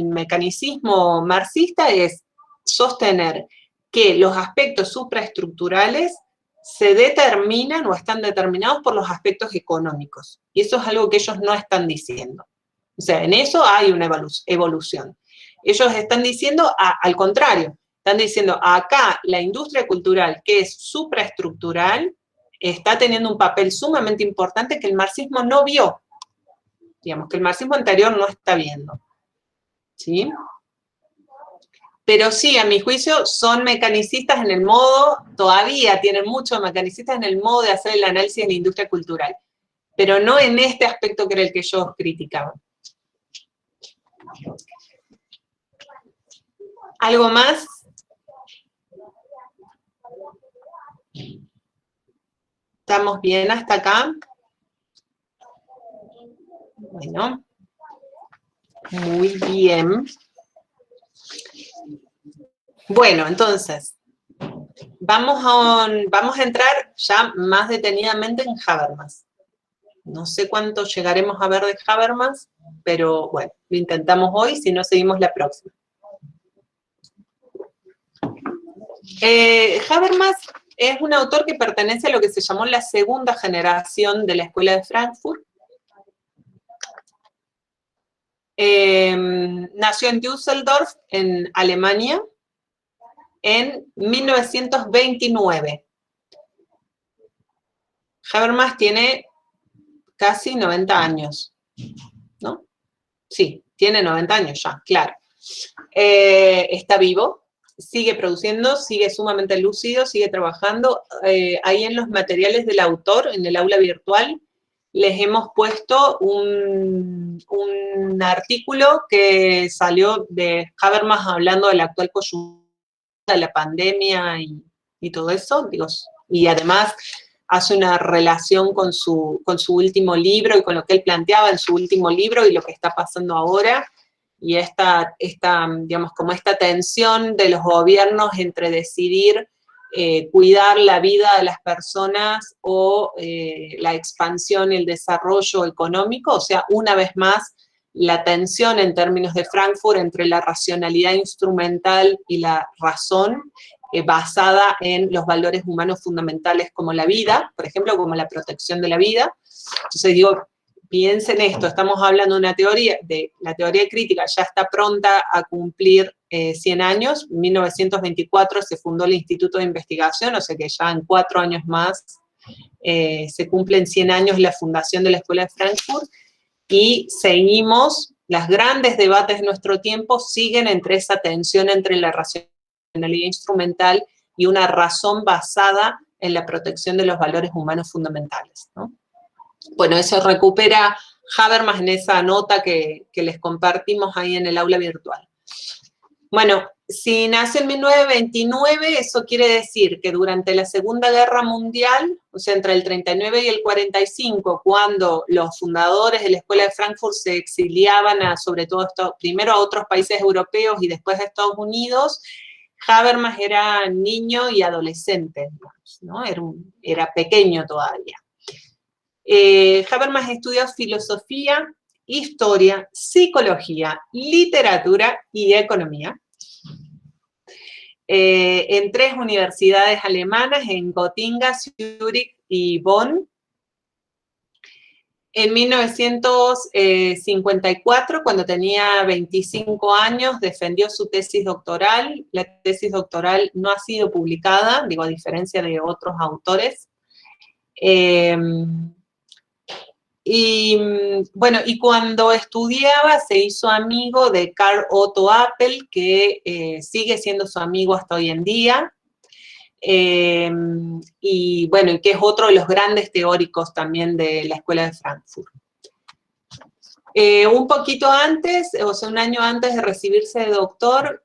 B: mecanicismo marxista es sostener que los aspectos supraestructurales se determinan o están determinados por los aspectos económicos. Y eso es algo que ellos no están diciendo. O sea, en eso hay una evolución. Ellos están diciendo al contrario, están diciendo acá la industria cultural que es supraestructural está teniendo un papel sumamente importante que el marxismo no vio. Digamos, que el marxismo anterior no está viendo. ¿Sí? pero sí, a mi juicio, son mecanicistas en el modo, todavía tienen muchos mecanicistas en el modo de hacer el análisis de la industria cultural, pero no en este aspecto que era el que yo criticaba. ¿Algo más? ¿Estamos bien hasta acá? Bueno, muy bien. Bueno, entonces, vamos a entrar ya más detenidamente en Habermas. No sé cuánto llegaremos a ver de Habermas, pero bueno, lo intentamos hoy, si no seguimos la próxima. Habermas es un autor que pertenece a lo que se llamó la segunda generación de la Escuela de Frankfurt. Nació en Düsseldorf, en Alemania, en 1929. Habermas tiene casi 90 años, ¿no? Sí, tiene 90 años ya, claro. Está vivo, sigue produciendo, sigue sumamente lúcido, sigue trabajando. Ahí en los materiales del autor, en el aula virtual, les hemos puesto un artículo que salió de Habermas hablando de la actual coyuntura, de la pandemia y todo eso, digo, y además hace una relación con su último libro y con lo que él planteaba en su último libro y lo que está pasando ahora, y esta digamos, como esta tensión de los gobiernos entre decidir cuidar la vida de las personas o la expansión y el desarrollo económico, o sea, una vez más, la tensión en términos de Frankfurt entre la racionalidad instrumental y la razón, basada en los valores humanos fundamentales como la vida, por ejemplo, como la protección de la vida. Entonces digo, piensen esto, estamos hablando de la teoría crítica, ya está pronta a cumplir 100 años, en 1924 se fundó el Instituto de Investigación, o sea que ya en 4 años más se cumplen 100 años la fundación de la Escuela de Frankfurt, y seguimos, los grandes debates de nuestro tiempo siguen entre esa tensión entre la racionalidad instrumental y una razón basada en la protección de los valores humanos fundamentales, ¿no? Bueno, eso recupera Habermas en esa nota que les compartimos ahí en el aula virtual. Bueno, si nace en 1929, eso quiere decir que durante la Segunda Guerra Mundial, o sea, entre el 39 y el 45, cuando los fundadores de la Escuela de Frankfurt se exiliaban sobre todo primero a otros países europeos y después a Estados Unidos, Habermas era niño y adolescente, digamos, ¿no? Era pequeño todavía. Habermas estudió filosofía, historia, psicología, literatura y economía en 3 universidades alemanas, en Gotinga, Zúrich y Bonn. En 1954, cuando tenía 25 años, defendió su tesis doctoral. La tesis doctoral no ha sido publicada, digo, a diferencia de otros autores. Y bueno, y cuando estudiaba se hizo amigo de Karl Otto Appel, que sigue siendo su amigo hasta hoy en día, y bueno, que es otro de los grandes teóricos también de la Escuela de Frankfurt. Un poquito antes, o sea, un año antes de recibirse de doctor,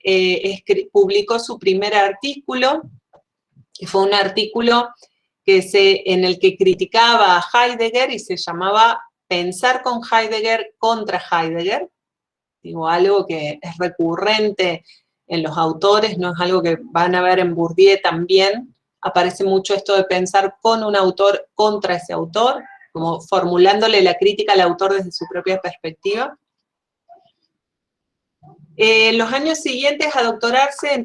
B: publicó su primer artículo, que fue un artículo en el que criticaba a Heidegger y se llamaba Pensar con Heidegger contra Heidegger. Digo, algo que es recurrente en los autores, no es algo que van a ver en Bourdieu también. Aparece mucho esto de pensar con un autor contra ese autor, como formulándole la crítica al autor desde su propia perspectiva. En los años siguientes a doctorarse,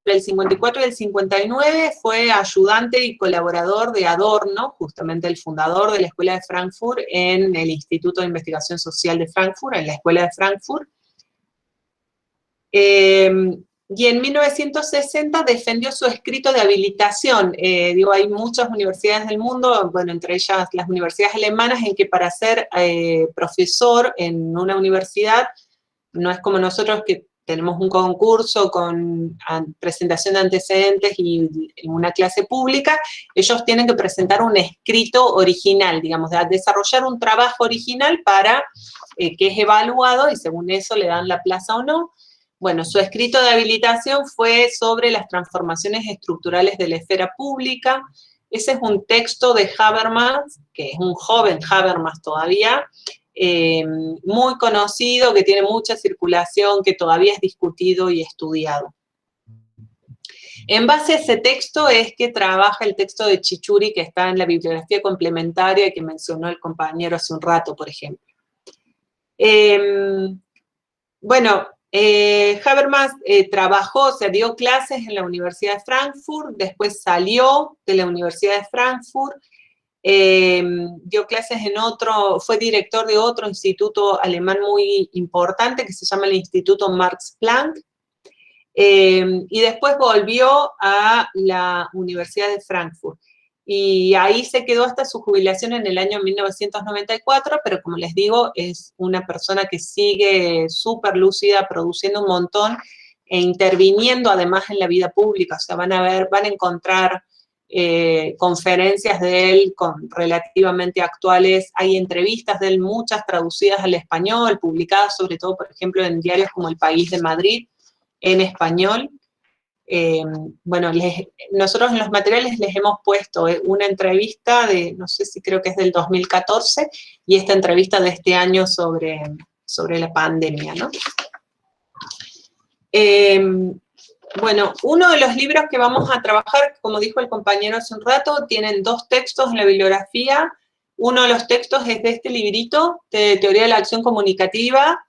B: entre el 54 y el 59, fue ayudante y colaborador de Adorno, justamente el fundador de la Escuela de Frankfurt, en el Instituto de Investigación Social de Frankfurt, en la Escuela de Frankfurt. Y en 1960 defendió su escrito de habilitación. Digo, hay muchas universidades del mundo, bueno, entre ellas las universidades alemanas, en que para ser profesor en una universidad, no es como nosotros que tenemos un concurso con presentación de antecedentes y una clase pública, ellos tienen que presentar un escrito original, digamos, desarrollar un trabajo original para que es evaluado y según eso le dan la plaza o no. Bueno, su escrito de habilitación fue sobre las transformaciones estructurales de la esfera pública. Ese es un texto de Habermas, que es un joven Habermas todavía, muy conocido, que tiene mucha circulación, que todavía es discutido y estudiado. En base a ese texto es que trabaja el texto de Chichuri, que está en la bibliografía complementaria que mencionó el compañero hace un rato, por ejemplo. Bueno, Habermas trabajó, o sea, dio clases en la Universidad de Frankfurt, después salió de la Universidad de Frankfurt, dio clases en fue director de otro instituto alemán muy importante que se llama el Instituto Max Planck, y después volvió a la Universidad de Frankfurt. Y ahí se quedó hasta su jubilación en el año 1994, pero como les digo, es una persona que sigue súper lúcida, produciendo un montón e interviniendo además en la vida pública. O sea, van a encontrar conferencias de él relativamente actuales, hay entrevistas de él, muchas traducidas al español, publicadas sobre todo, por ejemplo, en diarios como El País de Madrid, en español. Bueno, nosotros en los materiales les hemos puesto una entrevista no sé si creo que es del 2014, y esta entrevista de este año sobre la pandemia, ¿no? Bueno, uno de los libros que vamos a trabajar, como dijo el compañero hace un rato, tienen 2 textos en la bibliografía. Uno de los textos es de este librito, de Teoría de la Acción Comunicativa,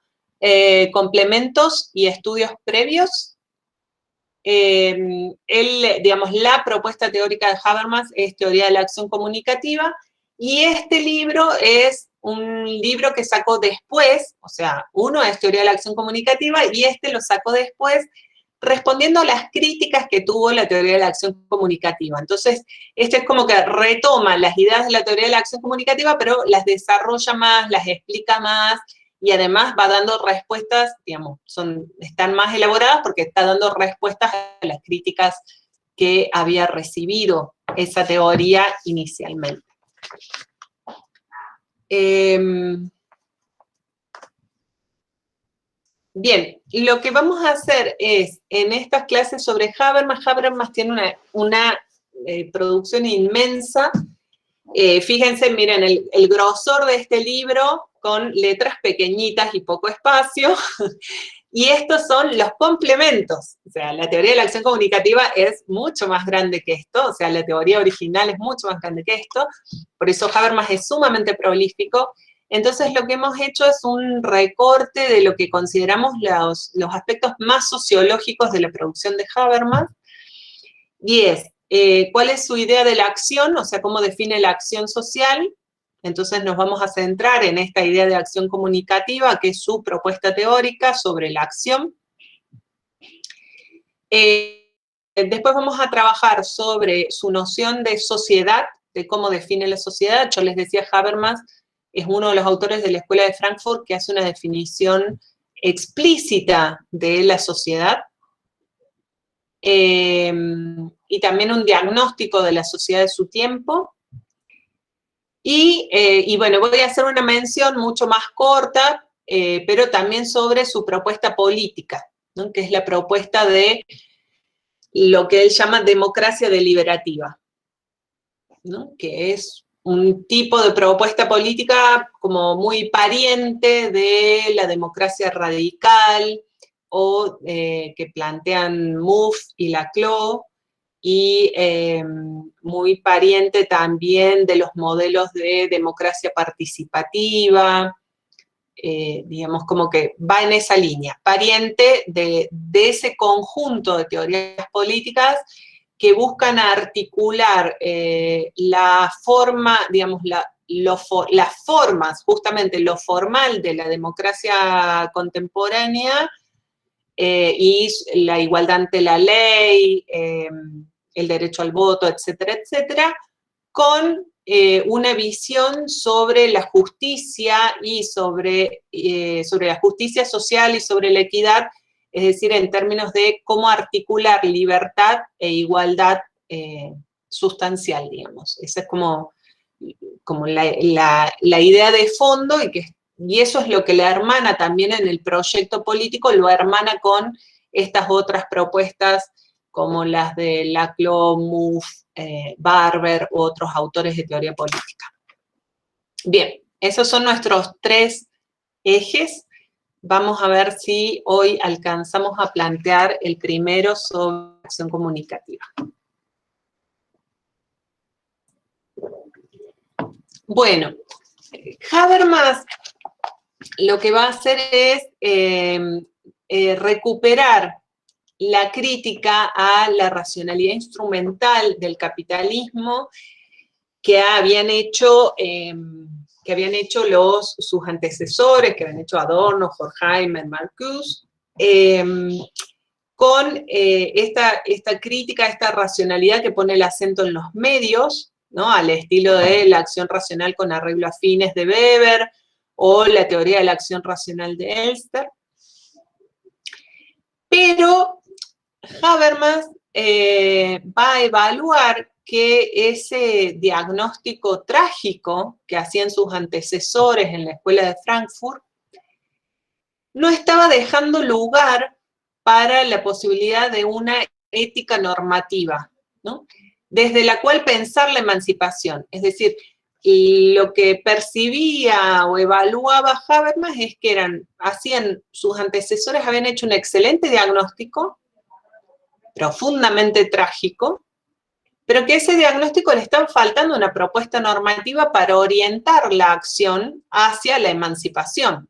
B: Complementos y Estudios Previos. Digamos, la propuesta teórica de Habermas es Teoría de la Acción Comunicativa, y este libro es un libro que sacó después, o sea, uno es Teoría de la Acción Comunicativa, y este lo sacó después, respondiendo a las críticas que tuvo la teoría de la acción comunicativa. Entonces, este es como que retoma las ideas de la teoría de la acción comunicativa, pero las desarrolla más, las explica más, y además va dando respuestas, digamos, están más elaboradas porque está dando respuestas a las críticas que había recibido esa teoría inicialmente. Bien, lo que vamos a hacer es, en estas clases sobre Habermas tiene una producción inmensa. Fíjense, miren, el grosor de este libro, con letras pequeñitas y poco espacio, y estos son los complementos. O sea, la teoría de la acción comunicativa es mucho más grande que esto, o sea, la teoría original es mucho más grande que esto, por eso Habermas es sumamente prolífico. Entonces lo que hemos hecho es un recorte de lo que consideramos los aspectos más sociológicos de la producción de Habermas, y es cuál es su idea de la acción, o sea, cómo define la acción social. Entonces nos vamos a centrar en esta idea de acción comunicativa, que es su propuesta teórica sobre la acción. Después vamos a trabajar sobre su noción de sociedad, de cómo define la sociedad. Yo les decía, Habermas es uno de los autores de la Escuela de Frankfurt que hace una definición explícita de la sociedad, y también un diagnóstico de la sociedad de su tiempo. Y bueno, voy a hacer una mención mucho más corta, pero también sobre su propuesta política, ¿no? Que es la propuesta de lo que él llama democracia deliberativa, ¿no? Que es un tipo de propuesta política como muy pariente de la democracia radical, o que plantean Mouffe y Laclau, y muy pariente también de los modelos de democracia participativa, digamos, como que va en esa línea, pariente de ese conjunto de teorías políticas que buscan articular la forma, digamos, las formas, justamente lo formal de la democracia contemporánea, y la igualdad ante la ley, el derecho al voto, etcétera, etcétera, con una visión sobre la justicia y sobre la justicia social y sobre la equidad es decir, en términos de cómo articular libertad e igualdad sustancial, digamos. Esa es como la idea de fondo, y eso es lo que la hermana también en el proyecto político, lo hermana con estas otras propuestas como las de Laclau, Mouffe, Barber u otros autores de teoría política. Bien, esos son nuestros 3 ejes. Vamos a ver si hoy alcanzamos a plantear el primero sobre acción comunicativa. Bueno, Habermas lo que va a hacer es recuperar la crítica a la racionalidad instrumental del capitalismo que habían hecho sus antecesores, que habían hecho Adorno, Horkheimer, Marcuse, con esta crítica, esta racionalidad que pone el acento en los medios, ¿no? Al estilo de la acción racional con arreglo a fines de Weber, o la teoría de la acción racional de Elster. Pero Habermas va a evaluar que ese diagnóstico trágico que hacían sus antecesores en la Escuela de Frankfurt no estaba dejando lugar para la posibilidad de una ética normativa, ¿no? Desde la cual pensar la emancipación. Es decir, lo que percibía o evaluaba Habermas es que sus antecesores habían hecho un excelente diagnóstico, profundamente trágico, pero que a ese diagnóstico le estaba faltando una propuesta normativa para orientar la acción hacia la emancipación.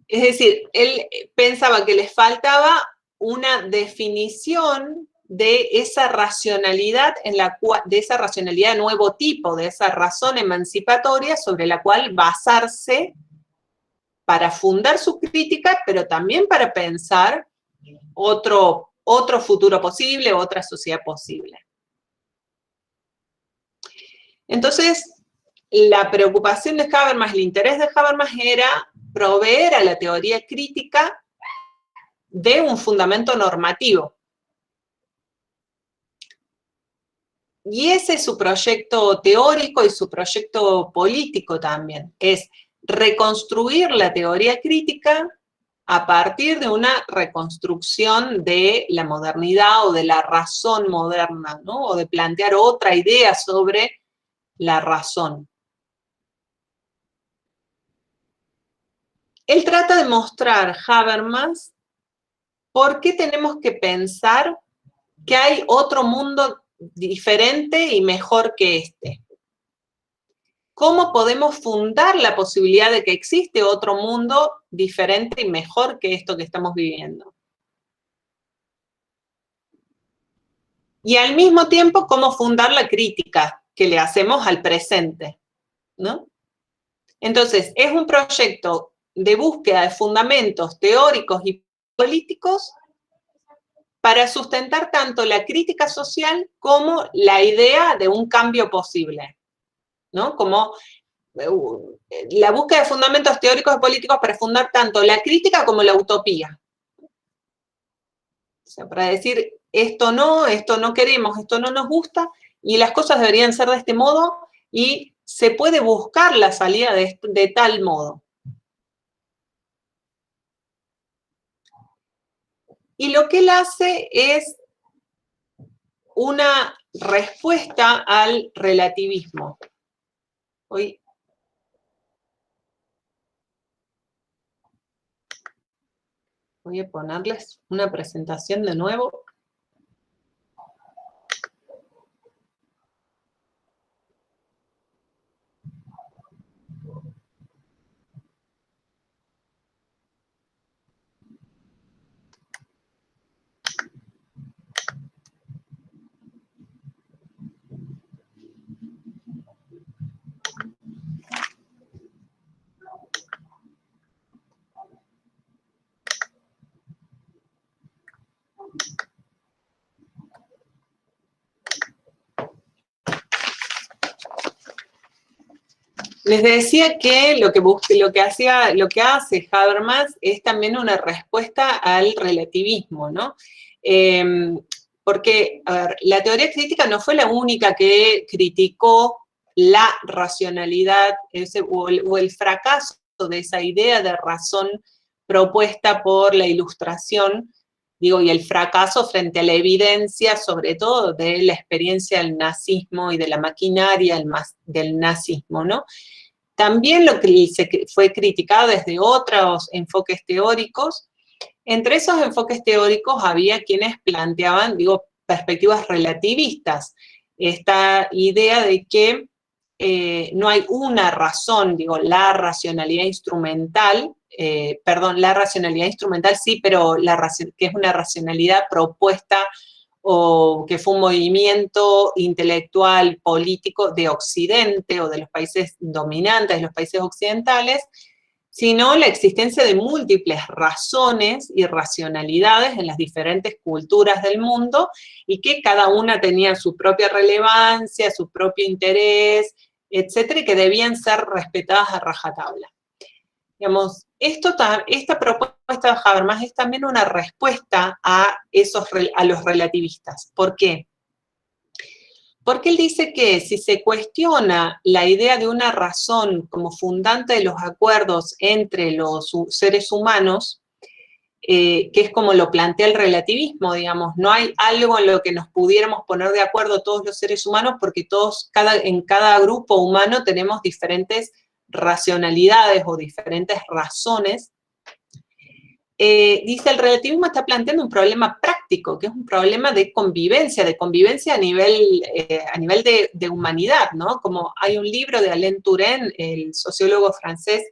B: Es decir, él pensaba que les faltaba una definición de esa racionalidad, de esa racionalidad de nuevo tipo, de esa razón emancipatoria sobre la cual basarse para fundar su crítica, pero también para pensar otro futuro posible, otra sociedad posible. Entonces, la preocupación de Habermas, el interés de Habermas era proveer a la teoría crítica de un fundamento normativo. Y ese es su proyecto teórico y su proyecto político también, es reconstruir la teoría crítica a partir de una reconstrucción de la modernidad o de la razón moderna, ¿no? O de plantear otra idea sobre la razón. Él trata de mostrar, Habermas, por qué tenemos que pensar que hay otro mundo diferente y mejor que este. ¿Cómo podemos fundar la posibilidad de que existe otro mundo diferente y mejor que esto que estamos viviendo? Y al mismo tiempo, ¿cómo fundar la crítica que le hacemos al presente? ¿No? Entonces, es un proyecto de búsqueda de fundamentos teóricos y políticos para sustentar tanto la crítica social como la idea de un cambio posible, ¿no? Como la búsqueda de fundamentos teóricos y políticos para fundar tanto la crítica como la utopía. O sea, para decir, esto no queremos, esto no nos gusta, y las cosas deberían ser de este modo, y se puede buscar la salida de tal modo. Y lo que él hace es una respuesta al relativismo. Hoy voy a ponerles una presentación de nuevo. Les decía que lo que hace Habermas es también una respuesta al relativismo, ¿no? Porque, a ver, la teoría crítica no fue la única que criticó la racionalidad o el fracaso de esa idea de razón propuesta por la Ilustración, digo, y el fracaso frente a la evidencia, sobre todo de la experiencia del nazismo y de la maquinaria del nazismo, ¿no? También lo que fue criticado desde otros enfoques teóricos. Entre esos enfoques teóricos había quienes planteaban, digo, perspectivas relativistas. Esta idea de que no hay una razón, digo, la racionalidad instrumental, la racionalidad instrumental sí, pero que es una racionalidad propuesta o que fue un movimiento intelectual, político de Occidente o de los países dominantes, de los países occidentales, sino la existencia de múltiples razones y racionalidades en las diferentes culturas del mundo y que cada una tenía su propia relevancia, su propio interés, etcétera, y que debían ser respetadas a rajatabla. Digamos, esta propuesta de Habermas es también una respuesta a los relativistas. ¿Por qué? Porque él dice que si se cuestiona la idea de una razón como fundante de los acuerdos entre los seres humanos, que es como lo plantea el relativismo, digamos, no hay algo en lo que nos pudiéramos poner de acuerdo todos los seres humanos porque en cada grupo humano tenemos diferentes racionalidades o diferentes razones. Dice, el relativismo está planteando un problema práctico, que es un problema de convivencia a nivel de humanidad, ¿no? Como hay un libro de Alain Touraine, el sociólogo francés,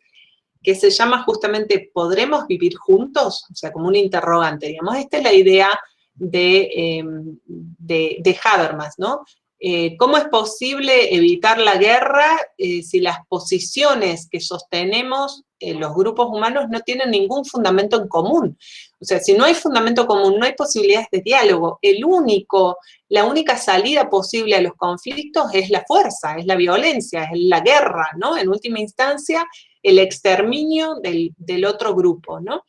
B: que se llama justamente ¿podremos vivir juntos? O sea, como un interrogante, digamos. Esta es la idea de Habermas, ¿no? ¿Cómo es posible evitar la guerra si las posiciones que sostenemos los grupos humanos no tienen ningún fundamento en común? O sea, si no hay fundamento común, no hay posibilidades de diálogo. La única salida posible a los conflictos es la fuerza, es la violencia, es la guerra, ¿no? En última instancia, el exterminio del otro grupo, ¿no?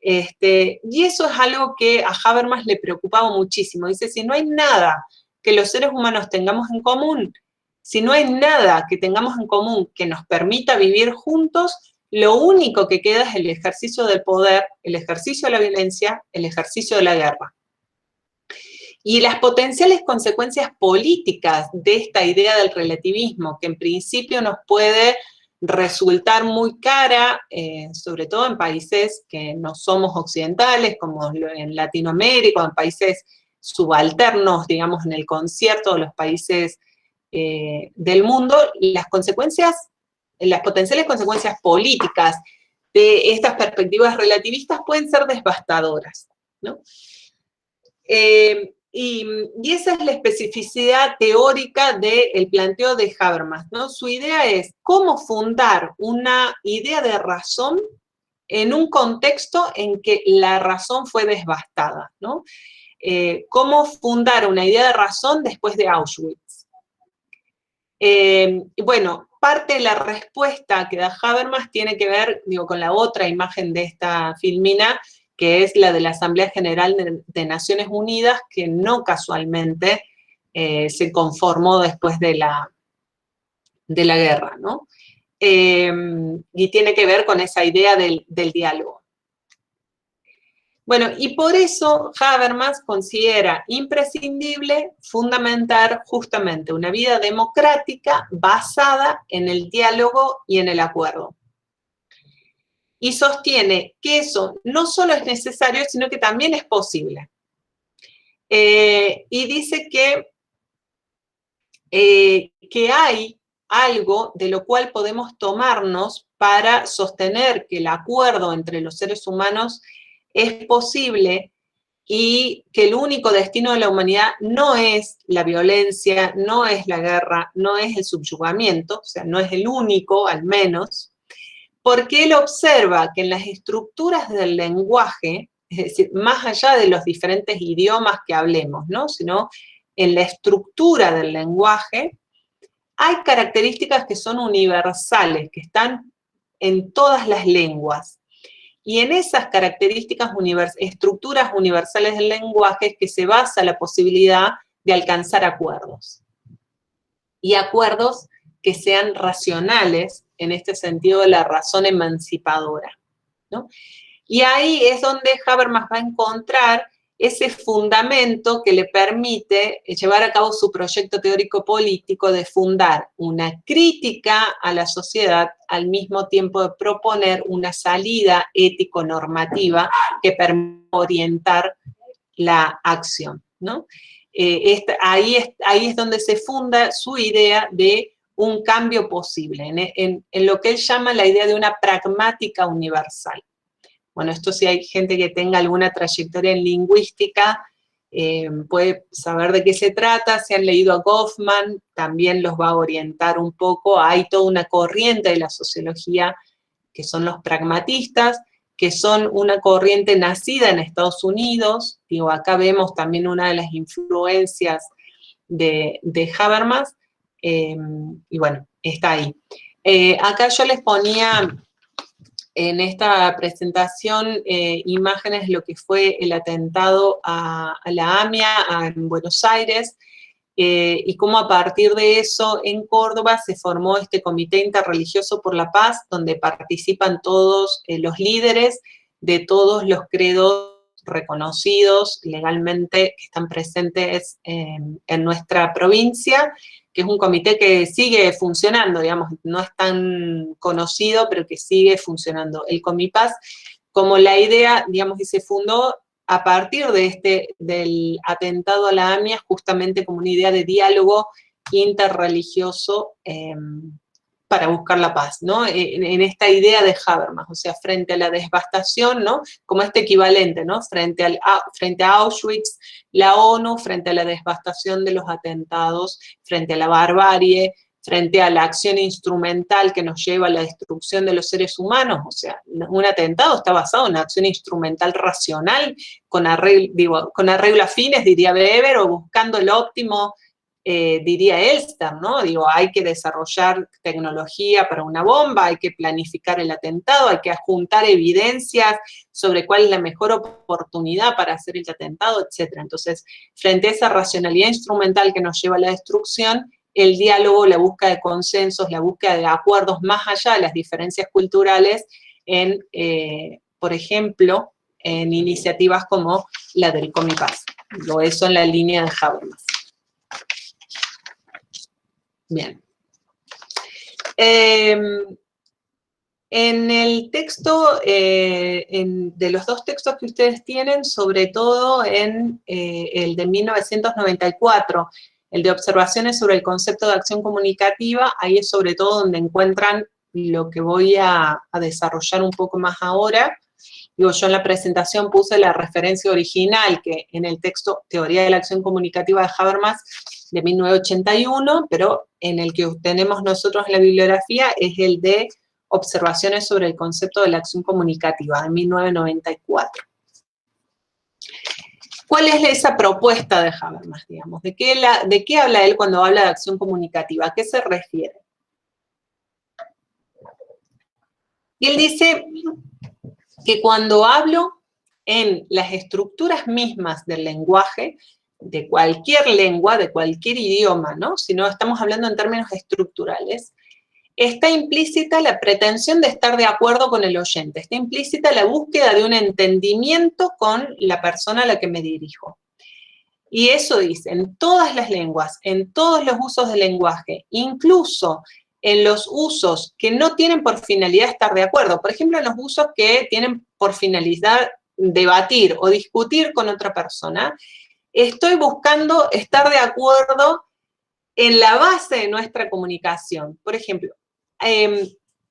B: Y eso es algo que a Habermas le preocupaba muchísimo. Dice, si no hay nada que los seres humanos tengamos en común, si no hay nada que tengamos en común que nos permita vivir juntos, lo único que queda es el ejercicio del poder, el ejercicio de la violencia, el ejercicio de la guerra. Y las potenciales consecuencias políticas de esta idea del relativismo, que en principio nos puede resultar muy cara, sobre todo en países que no somos occidentales, como en Latinoamérica, o en países subalternos, digamos, en el concierto de los países del mundo, las potenciales consecuencias políticas de estas perspectivas relativistas pueden ser devastadoras, ¿no? Y esa es la especificidad teórica del planteo de Habermas, ¿no? Su idea es cómo fundar una idea de razón en un contexto en que la razón fue devastada, ¿no? Cómo fundar una idea de razón después de Auschwitz. Bueno, parte de la respuesta que da Habermas tiene que ver, digo, con la otra imagen de esta filmina, que es la de la Asamblea General de Naciones Unidas, que no casualmente se conformó después de la guerra, ¿no? Y tiene que ver con esa idea del diálogo. Bueno, y por eso Habermas considera imprescindible fundamentar justamente una vida democrática basada en el diálogo y en el acuerdo. Y sostiene que eso no solo es necesario, sino que también es posible. Y dice que hay algo de lo cual podemos tomarnos para sostener que el acuerdo entre los seres humanos es posible y que el único destino de la humanidad no es la violencia, no es la guerra, no es el subyugamiento, o sea, no es el único, al menos, porque él observa que en las estructuras del lenguaje, es decir, más allá de los diferentes idiomas que hablemos, ¿no? Sino en la estructura del lenguaje, hay características que son universales, que están en todas las lenguas. Y en esas características, estructuras universales del lenguaje es que se basa la posibilidad de alcanzar acuerdos. Y acuerdos que sean racionales, en este sentido de la razón emancipadora, ¿no? Y ahí es donde Habermas va a encontrar ese fundamento que le permite llevar a cabo su proyecto teórico-político de fundar una crítica a la sociedad al mismo tiempo de proponer una salida ético-normativa que permita orientar la acción, ¿no? Ahí es donde se funda su idea de un cambio posible, en lo que él llama la idea de una pragmática universal. Bueno, esto si hay gente que tenga alguna trayectoria en lingüística, puede saber de qué se trata. Si han leído a Goffman, también los va a orientar un poco. Hay toda una corriente de la sociología que son los pragmatistas, que son una corriente nacida en Estados Unidos. Digo, acá vemos también una de las influencias de Habermas, y bueno, está ahí. Acá yo les ponía en esta presentación imágenes de lo que fue el atentado a la AMIA en Buenos Aires, y cómo a partir de eso en Córdoba se formó este Comité Interreligioso por la Paz, donde participan todos los líderes de todos los credos reconocidos legalmente que están presentes en nuestra provincia, que es un comité que sigue funcionando, digamos, no es tan conocido, pero que sigue funcionando. El Comipaz, como la idea, digamos, que se fundó a partir del atentado a la AMIA, justamente como una idea de diálogo interreligioso para buscar la paz, ¿no? En esta idea de Habermas, o sea, frente a la devastación, ¿no? Como este equivalente, ¿no? Frente a Auschwitz, la ONU, frente a la devastación de los atentados, frente a la barbarie, frente a la acción instrumental que nos lleva a la destrucción de los seres humanos. O sea, un atentado está basado en una acción instrumental racional, con arreglo a fines, diría Weber, o buscando el óptimo, diría Elster, ¿no? Digo, hay que desarrollar tecnología para una bomba, hay que planificar el atentado, hay que adjuntar evidencias sobre cuál es la mejor oportunidad para hacer el atentado, etc. Entonces, frente a esa racionalidad instrumental que nos lleva a la destrucción, el diálogo, la búsqueda de consensos, la búsqueda de acuerdos más allá de las diferencias culturales por ejemplo, en iniciativas como la del Comipaz. Eso en la línea de Habermas. Bien. En el texto, de los dos textos que ustedes tienen, sobre todo en el de 1994, el de observaciones sobre el concepto de acción comunicativa, ahí es sobre todo donde encuentran lo que voy a desarrollar un poco más ahora. Digo, yo en la presentación puse la referencia original, que en el texto Teoría de la Acción Comunicativa de Habermas, de 1981, pero en el que tenemos nosotros en la bibliografía es el de Observaciones sobre el concepto de la acción comunicativa, de 1994. ¿Cuál es esa propuesta de Habermas, digamos? ¿De qué habla él cuando habla de acción comunicativa? ¿A qué se refiere? Y él dice que cuando hablo en las estructuras mismas del lenguaje, de cualquier lengua, de cualquier idioma, ¿no? Si no estamos hablando en términos estructurales, está implícita la pretensión de estar de acuerdo con el oyente, está implícita la búsqueda de un entendimiento con la persona a la que me dirijo. Y eso dice, en todas las lenguas, en todos los usos del lenguaje, incluso en los usos que no tienen por finalidad estar de acuerdo, por ejemplo, en los usos que tienen por finalidad debatir o discutir con otra persona, estoy buscando estar de acuerdo en la base de nuestra comunicación. Por ejemplo,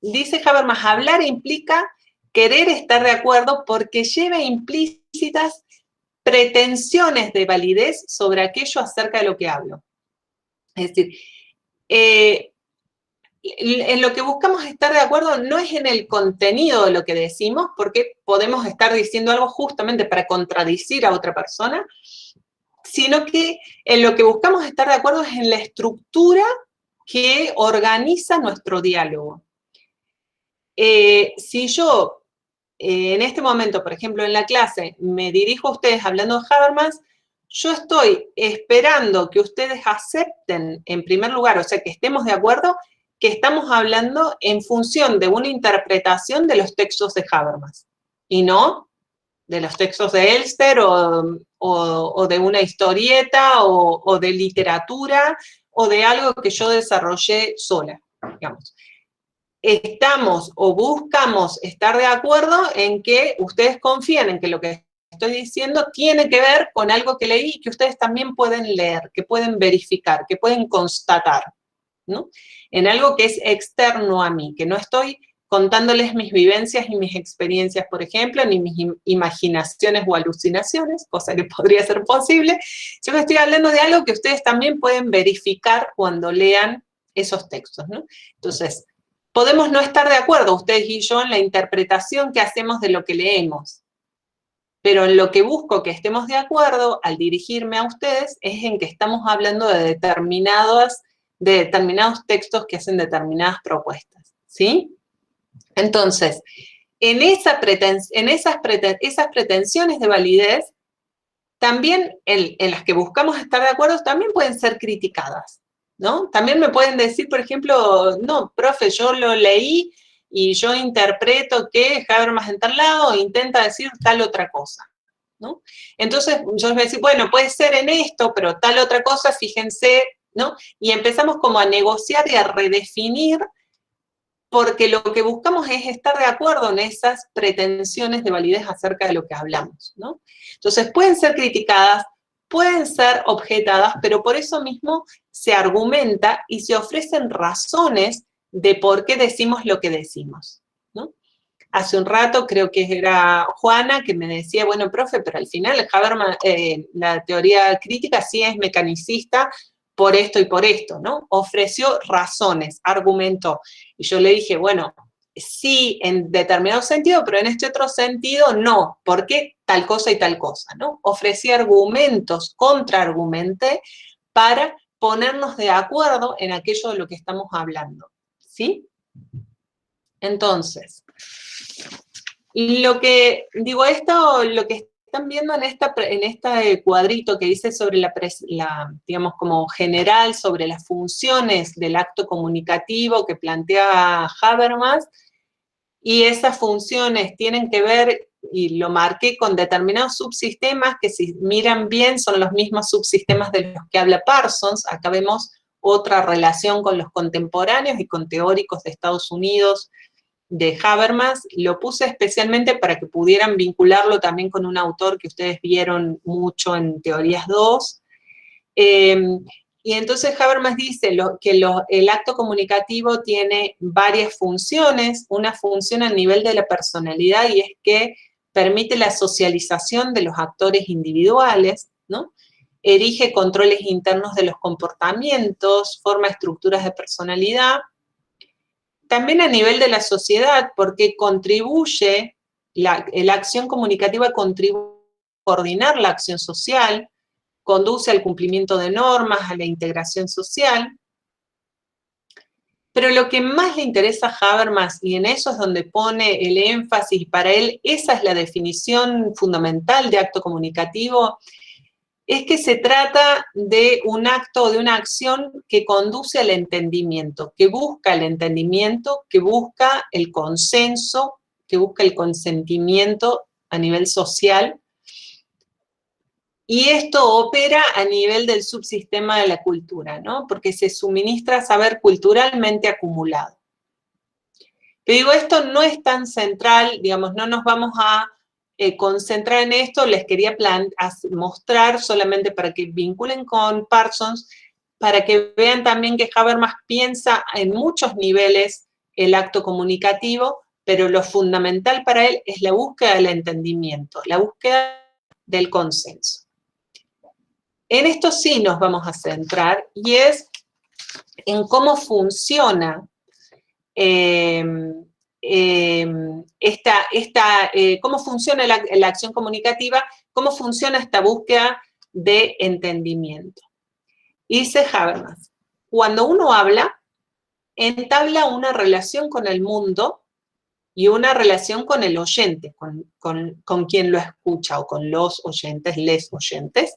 B: dice Habermas, hablar implica querer estar de acuerdo porque lleva implícitas pretensiones de validez sobre aquello acerca de lo que hablo. Es decir, en lo que buscamos estar de acuerdo no es en el contenido de lo que decimos, porque podemos estar diciendo algo justamente para contradecir a otra persona, sino que en lo que buscamos estar de acuerdo es en la estructura que organiza nuestro diálogo. Si yo en este momento, por ejemplo, en la clase, me dirijo a ustedes hablando de Habermas, yo estoy esperando que ustedes acepten, en primer lugar, o sea, que estemos de acuerdo, que estamos hablando en función de una interpretación de los textos de Habermas, y no de los textos de Elster, o de una historieta, o de literatura, o de algo que yo desarrollé sola, digamos. Estamos o buscamos estar de acuerdo en que ustedes confían en que lo que estoy diciendo tiene que ver con algo que leí y que ustedes también pueden leer, que pueden verificar, que pueden constatar, ¿no? En algo que es externo a mí, que no estoy contándoles mis vivencias y mis experiencias, por ejemplo, ni mis imaginaciones o alucinaciones, cosa que podría ser posible. Yo les estoy hablando de algo que ustedes también pueden verificar cuando lean esos textos, ¿no? Entonces, podemos no estar de acuerdo, ustedes y yo, en la interpretación que hacemos de lo que leemos, pero en lo que busco que estemos de acuerdo al dirigirme a ustedes es en que estamos hablando de determinados textos que hacen determinadas propuestas, ¿sí? Entonces, esas pretensiones de validez, también en las que buscamos estar de acuerdo, también pueden ser criticadas, ¿no? También me pueden decir, por ejemplo, no, profe, yo lo leí y yo interpreto que Habermas en tal lado intenta decir tal otra cosa, ¿no? Entonces yo les voy a decir, bueno, puede ser en esto, pero tal otra cosa, fíjense, ¿no? Y empezamos como a negociar y a redefinir, porque lo que buscamos es estar de acuerdo en esas pretensiones de validez acerca de lo que hablamos, ¿no? Entonces pueden ser criticadas, pueden ser objetadas, pero por eso mismo se argumenta y se ofrecen razones de por qué decimos lo que decimos, ¿no? Hace un rato creo que era Juana que me decía, bueno, profe, pero al final Habermas, la teoría crítica sí es mecanicista por esto y por esto, ¿no? Ofreció razones, argumentó. Y yo le dije, bueno, sí en determinado sentido, pero en este otro sentido no. ¿Por qué tal cosa y tal cosa, no? Ofrecí argumentos, contraargumenté para ponernos de acuerdo en aquello de lo que estamos hablando, ¿sí? Entonces, lo que, digo, esto, lo que están viendo en este cuadrito que dice sobre digamos, como general, sobre las funciones del acto comunicativo que plantea Habermas, y esas funciones tienen que ver, y lo marqué con determinados subsistemas, que si miran bien son los mismos subsistemas de los que habla Parsons. Acá vemos otra relación con los contemporáneos y con teóricos de Estados Unidos, de Habermas. Lo puse especialmente para que pudieran vincularlo también con un autor que ustedes vieron mucho en Teorías 2. Y entonces Habermas dice que el acto comunicativo tiene varias funciones. Una función al nivel de la personalidad, y es que permite la socialización de los actores individuales, ¿no? Erige controles internos de los comportamientos, forma estructuras de personalidad. También a nivel de la sociedad, porque contribuye, la acción comunicativa contribuye a coordinar la acción social, conduce al cumplimiento de normas, a la integración social. Pero lo que más le interesa a Habermas, y en eso es donde pone el énfasis, para él esa es la definición fundamental de acto comunicativo, es que se trata de un acto, de una acción que conduce al entendimiento, que busca el entendimiento, que busca el consenso, que busca el consentimiento a nivel social. Y esto opera a nivel del subsistema de la cultura, ¿no? Porque se suministra saber culturalmente acumulado. Pero digo, esto no es tan central, digamos, no nos vamos a concentrar en esto. Les quería mostrar solamente para que vinculen con Parsons, para que vean también que Habermas piensa en muchos niveles el acto comunicativo, pero lo fundamental para él es la búsqueda del entendimiento, la búsqueda del consenso. En esto sí nos vamos a centrar, y es en cómo funciona cómo funciona la acción comunicativa, cómo funciona esta búsqueda de entendimiento. Y dice Habermas, cuando uno habla, entabla una relación con el mundo y una relación con el oyente, con quien lo escucha, o con los oyentes, les oyentes,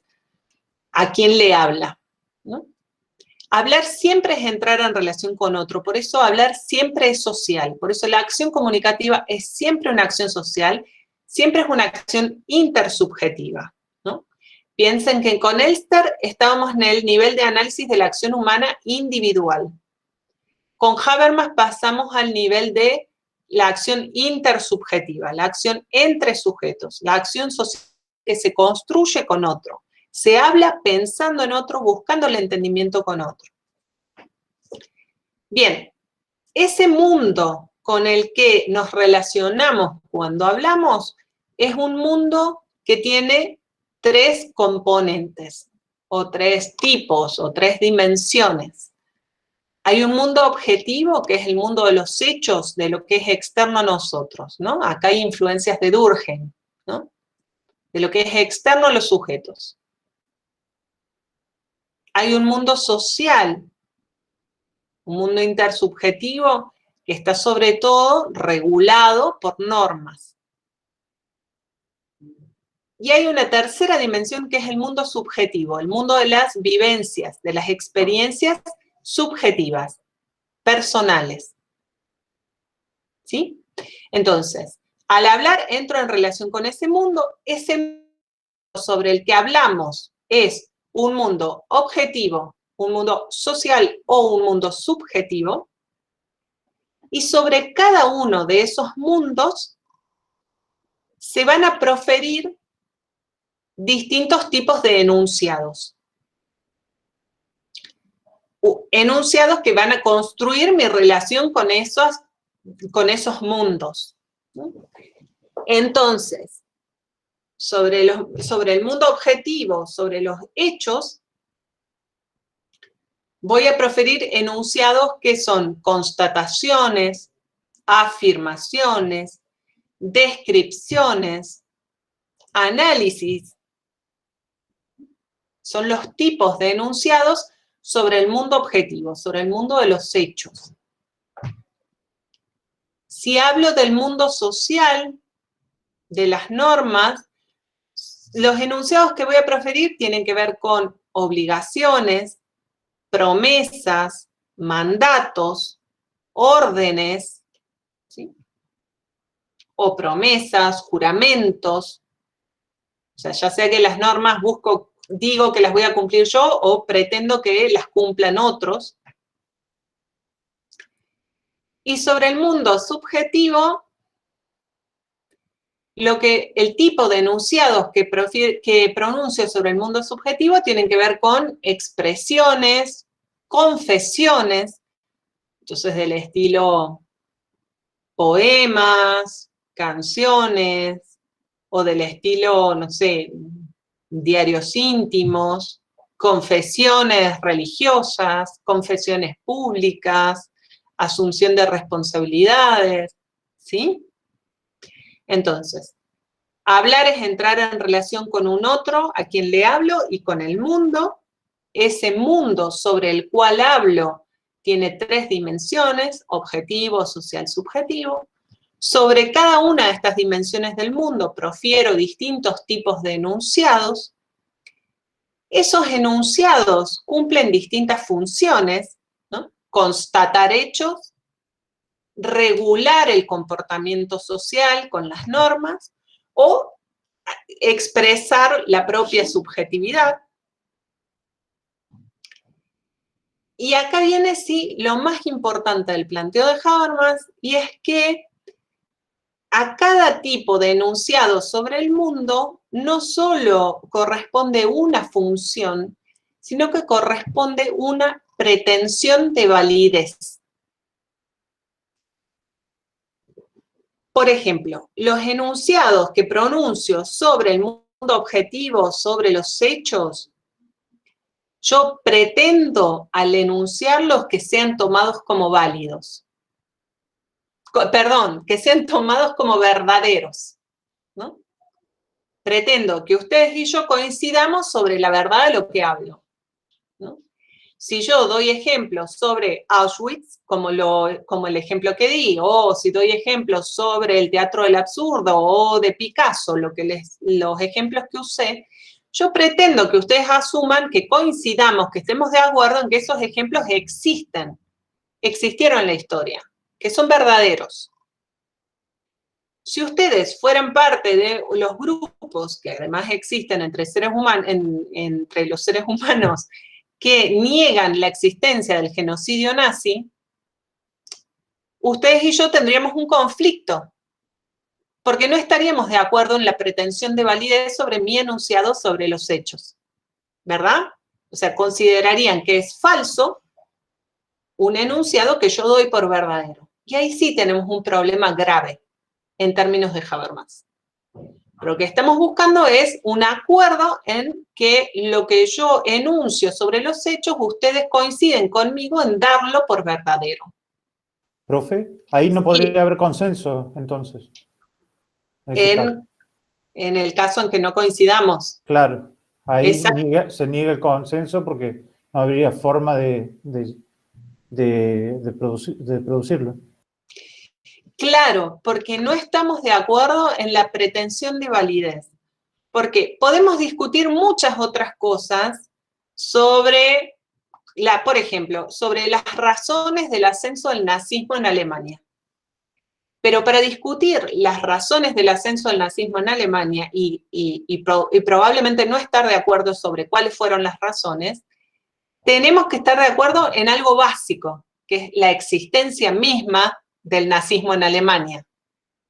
B: a quien le habla, ¿no? Hablar siempre es entrar en relación con otro, por eso hablar siempre es social, por eso la acción comunicativa es siempre una acción social, siempre es una acción intersubjetiva, ¿no? Piensen que con Elster estábamos en el nivel de análisis de la acción humana individual. Con Habermas pasamos al nivel de la acción intersubjetiva, la acción entre sujetos, la acción social que se construye con otro. Se habla pensando en otro, buscando el entendimiento con otro. Bien, ese mundo con el que nos relacionamos cuando hablamos es un mundo que tiene 3 componentes, o 3 tipos, o 3 dimensiones. Hay un mundo objetivo, que es el mundo de los hechos, de lo que es externo a nosotros, ¿no? Acá hay influencias de Durkheim, ¿no? De lo que es externo a los sujetos. Hay un mundo social, un mundo intersubjetivo, que está sobre todo regulado por normas. Y hay una tercera dimensión que es el mundo subjetivo, el mundo de las vivencias, de las experiencias subjetivas, personales. ¿Sí? Entonces, al hablar entro en relación con ese mundo sobre el que hablamos es un mundo objetivo, un mundo social o un mundo subjetivo, y sobre cada uno de esos mundos se van a proferir distintos tipos de enunciados. Enunciados que van a construir mi relación con esos mundos, ¿no? Entonces, sobre el mundo objetivo, sobre los hechos, voy a proferir enunciados que son constataciones, afirmaciones, descripciones, análisis. Son los tipos de enunciados sobre el mundo objetivo, sobre el mundo de los hechos. Si hablo del mundo social, de las normas, los enunciados que voy a proferir tienen que ver con obligaciones, promesas, mandatos, órdenes, ¿sí? O promesas, juramentos. O sea, ya sea que las normas digo que las voy a cumplir yo o pretendo que las cumplan otros. Y sobre el mundo subjetivo, el tipo de enunciados que pronuncio sobre el mundo subjetivo tienen que ver con expresiones, confesiones, entonces del estilo poemas, canciones, o del estilo, no sé, diarios íntimos, confesiones religiosas, confesiones públicas, asunción de responsabilidades, ¿sí? Entonces, hablar es entrar en relación con un otro a quien le hablo y con el mundo. Ese mundo sobre el cual hablo tiene 3 dimensiones, objetivo, social, subjetivo. Sobre cada una de estas dimensiones del mundo profiero distintos tipos de enunciados. Esos enunciados cumplen distintas funciones, ¿no? Constatar hechos, regular el comportamiento social con las normas o expresar la propia subjetividad. Y acá viene, sí, lo más importante del planteo de Habermas, y es que a cada tipo de enunciado sobre el mundo no solo corresponde una función, sino que corresponde una pretensión de validez. Por ejemplo, los enunciados que pronuncio sobre el mundo objetivo, sobre los hechos, yo pretendo al enunciarlos que sean tomados como válidos. Perdón, que sean tomados como verdaderos, ¿no? Pretendo que ustedes y yo coincidamos sobre la verdad de lo que hablo, ¿no? si yo doy ejemplos sobre Auschwitz, como el ejemplo que di, o si doy ejemplos sobre el teatro del absurdo o de Picasso, los ejemplos que usé, yo pretendo que ustedes asuman, que coincidamos, que estemos de acuerdo en que esos ejemplos existieron en la historia, que son verdaderos. Si ustedes fueran parte de los grupos que además existen entre los seres humanos que niegan la existencia del genocidio nazi, ustedes y yo tendríamos un conflicto, porque no estaríamos de acuerdo en la pretensión de validez sobre mi enunciado sobre los hechos, ¿verdad? O sea, considerarían que es falso un enunciado que yo doy por verdadero. Y ahí sí tenemos un problema grave en términos de Habermas. Lo que estamos buscando es un acuerdo en que lo que yo enuncio sobre los hechos, ustedes coinciden conmigo en darlo por verdadero.
C: Profe, ahí no podría haber consenso, entonces.
B: En el caso en que no coincidamos.
C: Claro, ahí se niega el consenso porque no habría forma de producirlo.
B: Claro, porque no estamos de acuerdo en la pretensión de validez. Porque podemos discutir muchas otras cosas sobre, por ejemplo, sobre las razones del ascenso del nazismo en Alemania. Pero para discutir las razones del ascenso del nazismo en Alemania y probablemente no estar de acuerdo sobre cuáles fueron las razones, tenemos que estar de acuerdo en algo básico, que es la existencia misma del nazismo en Alemania.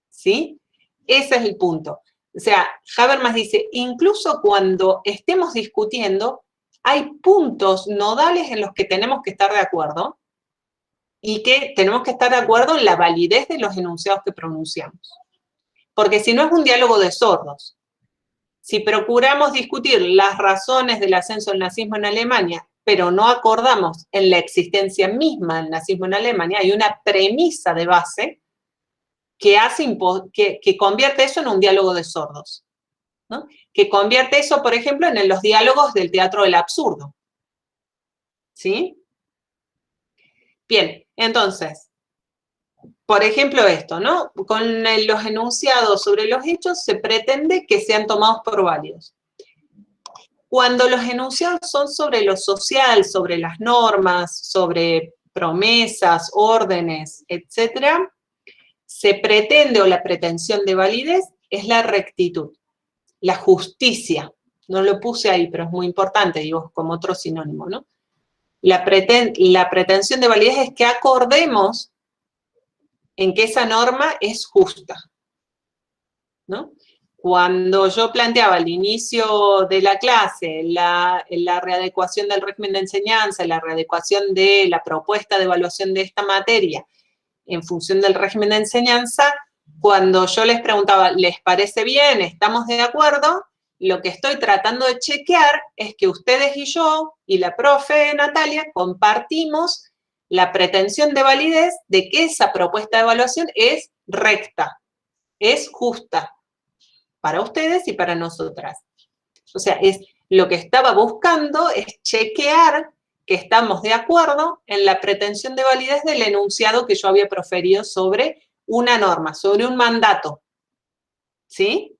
B: ¿Sí? Ese es el punto. O sea, Habermas dice, incluso cuando estemos discutiendo, hay puntos nodales en los que tenemos que estar de acuerdo y que tenemos que estar de acuerdo en la validez de los enunciados que pronunciamos. Porque si no es un diálogo de sordos. Si procuramos discutir las razones del ascenso del nazismo en Alemania, pero no acordamos en la existencia misma del nazismo en Alemania, hay una premisa de base que convierte eso en un diálogo de sordos, ¿no? Que convierte eso, por ejemplo, en los diálogos del teatro del absurdo. ¿Sí? Bien, entonces, por ejemplo esto, ¿no? Con los enunciados sobre los hechos se pretende que sean tomados por válidos. Cuando los enunciados son sobre lo social, sobre las normas, sobre promesas, órdenes, etcétera, se pretende, o la pretensión de validez, es la rectitud, la justicia. No lo puse ahí, pero es muy importante, digo, como otro sinónimo, ¿no? La pretensión de validez es que acordemos en que esa norma es justa, ¿no? Cuando yo planteaba al inicio de la clase la readecuación del régimen de enseñanza, la readecuación de la propuesta de evaluación de esta materia en función del régimen de enseñanza, cuando yo les preguntaba, ¿les parece bien? ¿Estamos de acuerdo? Lo que estoy tratando de chequear es que ustedes y yo, y la profe Natalia, compartimos la pretensión de validez de que esa propuesta de evaluación es recta, es justa, para ustedes y para nosotras. O sea, lo que estaba buscando es chequear que estamos de acuerdo en la pretensión de validez del enunciado que yo había proferido sobre una norma, sobre un mandato. ¿Sí?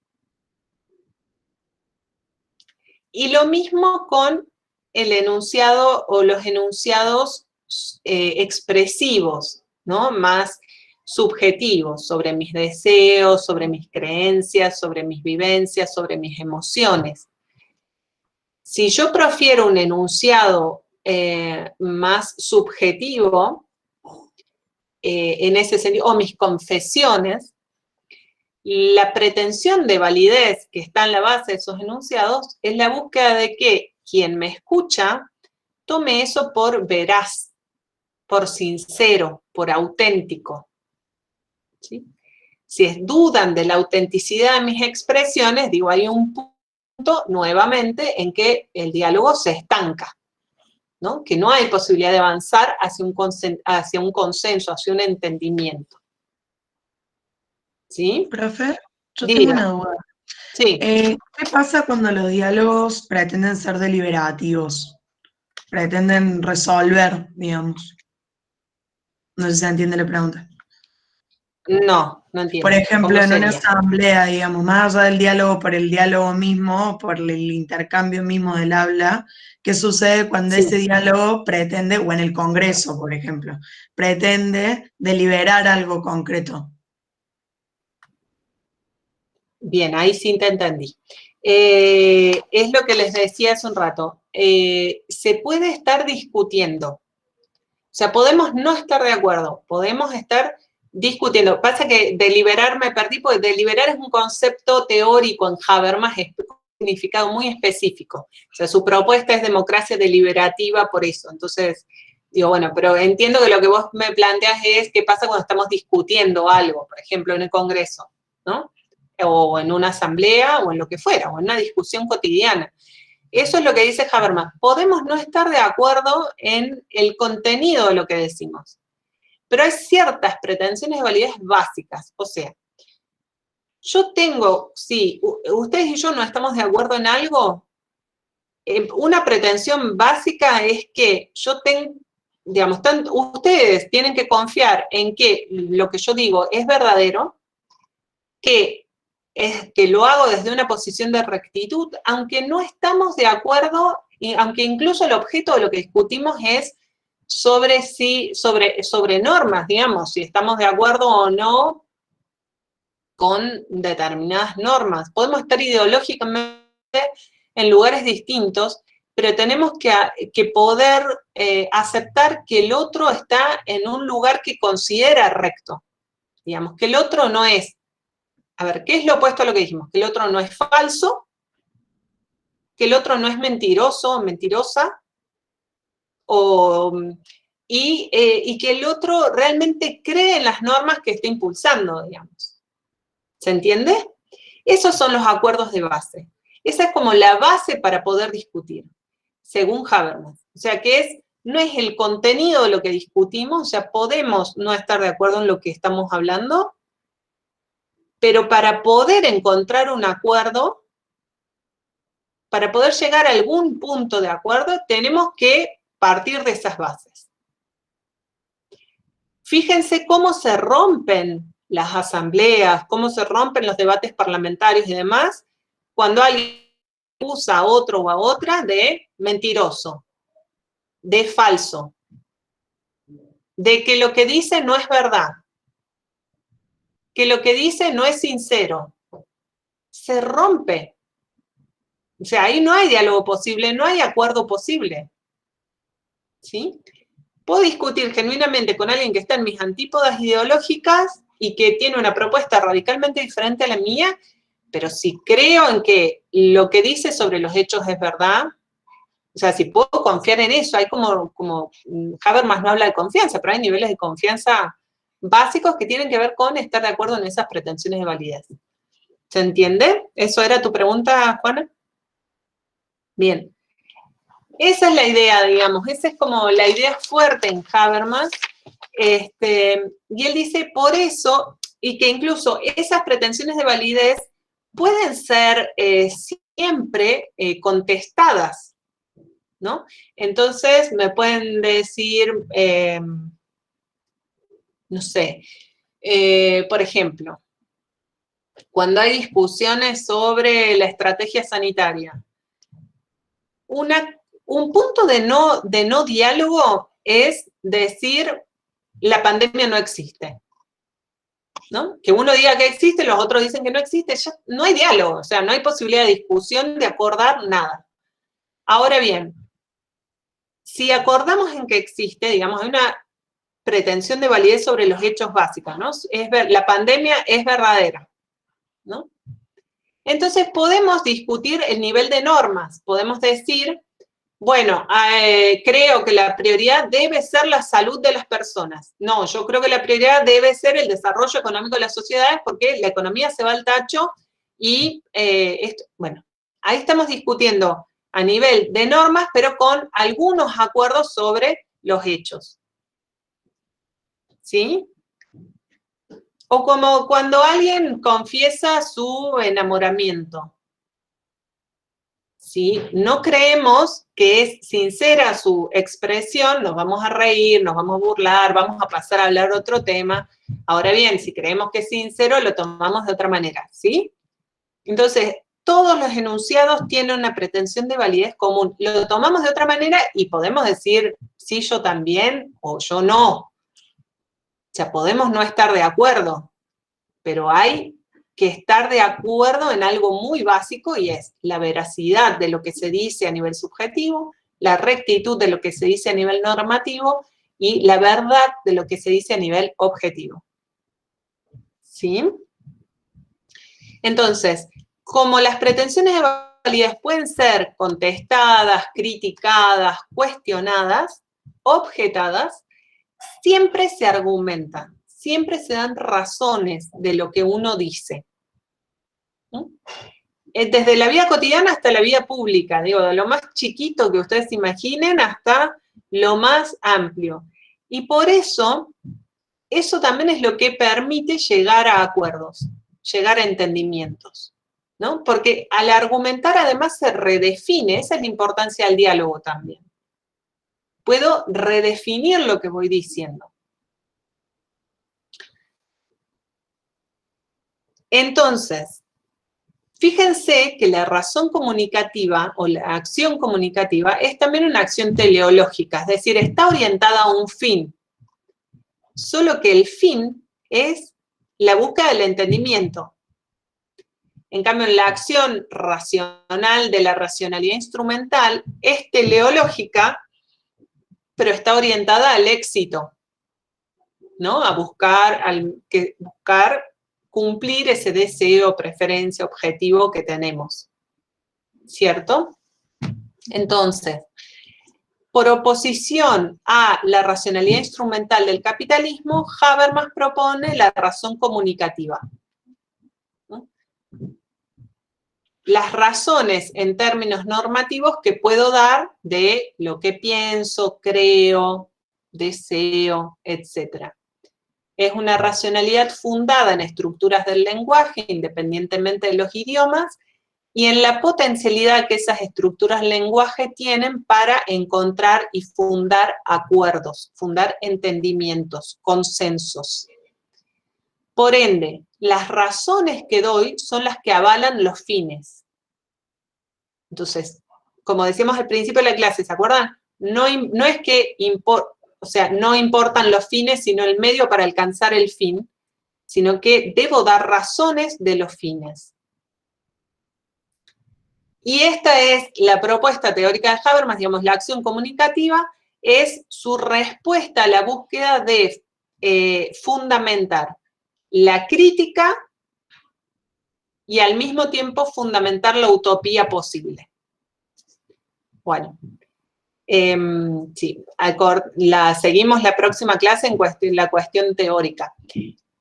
B: Y lo mismo con el enunciado o los enunciados expresivos, ¿no? Más subjetivos, sobre mis deseos, sobre mis creencias, sobre mis vivencias, sobre mis emociones. Si yo profiero un enunciado más subjetivo, en ese sentido, o mis confesiones, la pretensión de validez que está en la base de esos enunciados es la búsqueda de que quien me escucha tome eso por veraz, por sincero, por auténtico. ¿Sí? Si dudan de la autenticidad de mis expresiones, digo, hay un punto nuevamente en que el diálogo se estanca, ¿no? Que no hay posibilidad de avanzar hacia un consenso, hacia un entendimiento. ¿Sí?
D: Profe, yo
B: Diga.
D: tengo una duda.
B: Sí.
D: ¿Qué pasa cuando los diálogos pretenden ser deliberativos? pretenden resolver, digamos. No sé si se entiende la pregunta.
B: No, no entiendo.
D: Por ejemplo,
B: ¿Cómo
D: en una
B: sería?
D: asamblea, digamos, más allá del diálogo por el diálogo mismo, por el intercambio mismo del habla, ¿qué sucede cuando
B: Sí.
D: ese diálogo pretende, o en el Congreso, por ejemplo, pretende deliberar algo concreto?
B: Bien, ahí sí te entendí. Es lo que les decía hace un rato. Se puede estar discutiendo. O sea, podemos no estar de acuerdo, podemos estar discutiendo. Pasa que deliberar me perdí, porque deliberar es un concepto teórico en Habermas, es un significado muy específico. O sea, su propuesta es democracia deliberativa por eso. Entonces, digo, bueno, pero entiendo que lo que vos me planteas es qué pasa cuando estamos discutiendo algo, por ejemplo, en el Congreso, ¿no? O en una asamblea, o en lo que fuera, o en una discusión cotidiana. Eso es lo que dice Habermas. Podemos no estar de acuerdo en el contenido de lo que decimos, pero hay ciertas pretensiones de validez básicas. O sea, yo tengo, si ustedes y yo no estamos de acuerdo en algo, una pretensión básica es que yo tengo, digamos, ustedes tienen que confiar en que lo que yo digo es verdadero, que lo hago desde una posición de rectitud, aunque no estamos de acuerdo, y aunque incluso el objeto de lo que discutimos es sobre normas, digamos, si estamos de acuerdo o no con determinadas normas. Podemos estar ideológicamente en lugares distintos, pero tenemos que poder aceptar que el otro está en un lugar que considera recto. Digamos, que el otro no es. A ver, ¿qué es lo opuesto a lo que dijimos? Que el otro no es falso, que el otro no es mentiroso o mentirosa, y que el otro realmente cree en las normas que está impulsando, digamos. ¿Se entiende? Esos son los acuerdos de base. Esa es como la base para poder discutir, según Habermas. O sea, no es el contenido de lo que discutimos, o sea, podemos no estar de acuerdo en lo que estamos hablando, pero para poder encontrar un acuerdo, para poder llegar a algún punto de acuerdo, tenemos que partir de esas bases. Fíjense cómo se rompen las asambleas, cómo se rompen los debates parlamentarios y demás, cuando alguien acusa a otro o a otra de mentiroso, de falso, de que lo que dice no es verdad, que lo que dice no es sincero. Se rompe. O sea, ahí no hay diálogo posible, no hay acuerdo posible. ¿Sí? Puedo discutir genuinamente con alguien que está en mis antípodas ideológicas y que tiene una propuesta radicalmente diferente a la mía, pero si creo en que lo que dice sobre los hechos es verdad, o sea, si puedo confiar en eso, hay como Habermas no habla de confianza, pero hay niveles de confianza básicos que tienen que ver con estar de acuerdo en esas pretensiones de validez. ¿Se entiende? ¿Eso era tu pregunta, Juana? Bien. Esa es la idea, digamos, esa es como la idea fuerte en Habermas. Y él dice, por eso, y que incluso esas pretensiones de validez pueden ser siempre contestadas, ¿no? Entonces, me pueden decir, no sé, por ejemplo, cuando hay discusiones sobre la estrategia sanitaria, un punto de no diálogo es decir, la pandemia no existe, ¿no? Que uno diga que existe, los otros dicen que no existe, ya no hay diálogo, o sea, no hay posibilidad de discusión, de acordar nada. Ahora bien, si acordamos en que existe, digamos, hay una pretensión de validez sobre los hechos básicos, ¿no? La pandemia es verdadera, ¿no? Entonces podemos discutir el nivel de normas, podemos decir, bueno, creo que la prioridad debe ser la salud de las personas. No, yo creo que la prioridad debe ser el desarrollo económico de las sociedades porque la economía se va al tacho y, bueno, ahí estamos discutiendo a nivel de normas, pero con algunos acuerdos sobre los hechos. ¿Sí? O como cuando alguien confiesa su enamoramiento. ¿sí? No creemos que es sincera su expresión, nos vamos a reír, nos vamos a burlar, vamos a pasar a hablar otro tema. Ahora bien, si creemos que es sincero, lo tomamos de otra manera, ¿sí? Entonces, todos los enunciados tienen una pretensión de validez común. Lo tomamos de otra manera y podemos decir, sí, yo también, o yo no. O sea, podemos no estar de acuerdo, pero hay que estar de acuerdo en algo muy básico, y es la veracidad de lo que se dice a nivel subjetivo, la rectitud de lo que se dice a nivel normativo y la verdad de lo que se dice a nivel objetivo. ¿Sí? Entonces, como las pretensiones de validez pueden ser contestadas, criticadas, cuestionadas, objetadas, siempre se argumentan, siempre se dan razones de lo que uno dice. Desde la vida cotidiana hasta la vida pública, digo, de lo más chiquito que ustedes imaginen hasta lo más amplio. Y por eso, eso también es lo que permite llegar a acuerdos, llegar a entendimientos, ¿no? Porque al argumentar además se redefine, esa es la importancia del diálogo también. Puedo redefinir lo que voy diciendo. Entonces, fíjense que la razón comunicativa o la acción comunicativa es también una acción teleológica, es decir, está orientada a un fin. Solo que el fin es la búsqueda del entendimiento. En cambio, en la acción racional de la racionalidad instrumental es teleológica, pero está orientada al éxito, ¿no? A buscar cumplir ese deseo, preferencia, objetivo que tenemos, ¿cierto? Entonces, por oposición a la racionalidad instrumental del capitalismo, Habermas propone la razón comunicativa, ¿no? Las razones en términos normativos que puedo dar de lo que pienso, creo, deseo, etc. Es una racionalidad fundada en estructuras del lenguaje, independientemente de los idiomas, y en la potencialidad que esas estructuras del lenguaje tienen para encontrar y fundar acuerdos, fundar entendimientos, consensos. Por ende, las razones que doy son las que avalan los fines. Entonces, como decíamos al principio de la clase, ¿se acuerdan? No es que no importan los fines, sino el medio para alcanzar el fin, sino que debo dar razones de los fines. Y esta es la propuesta teórica de Habermas, digamos, la acción comunicativa, es su respuesta a la búsqueda de fundamentar la crítica y al mismo tiempo fundamentar la utopía posible. Bueno, sí, seguimos la próxima clase en la cuestión teórica.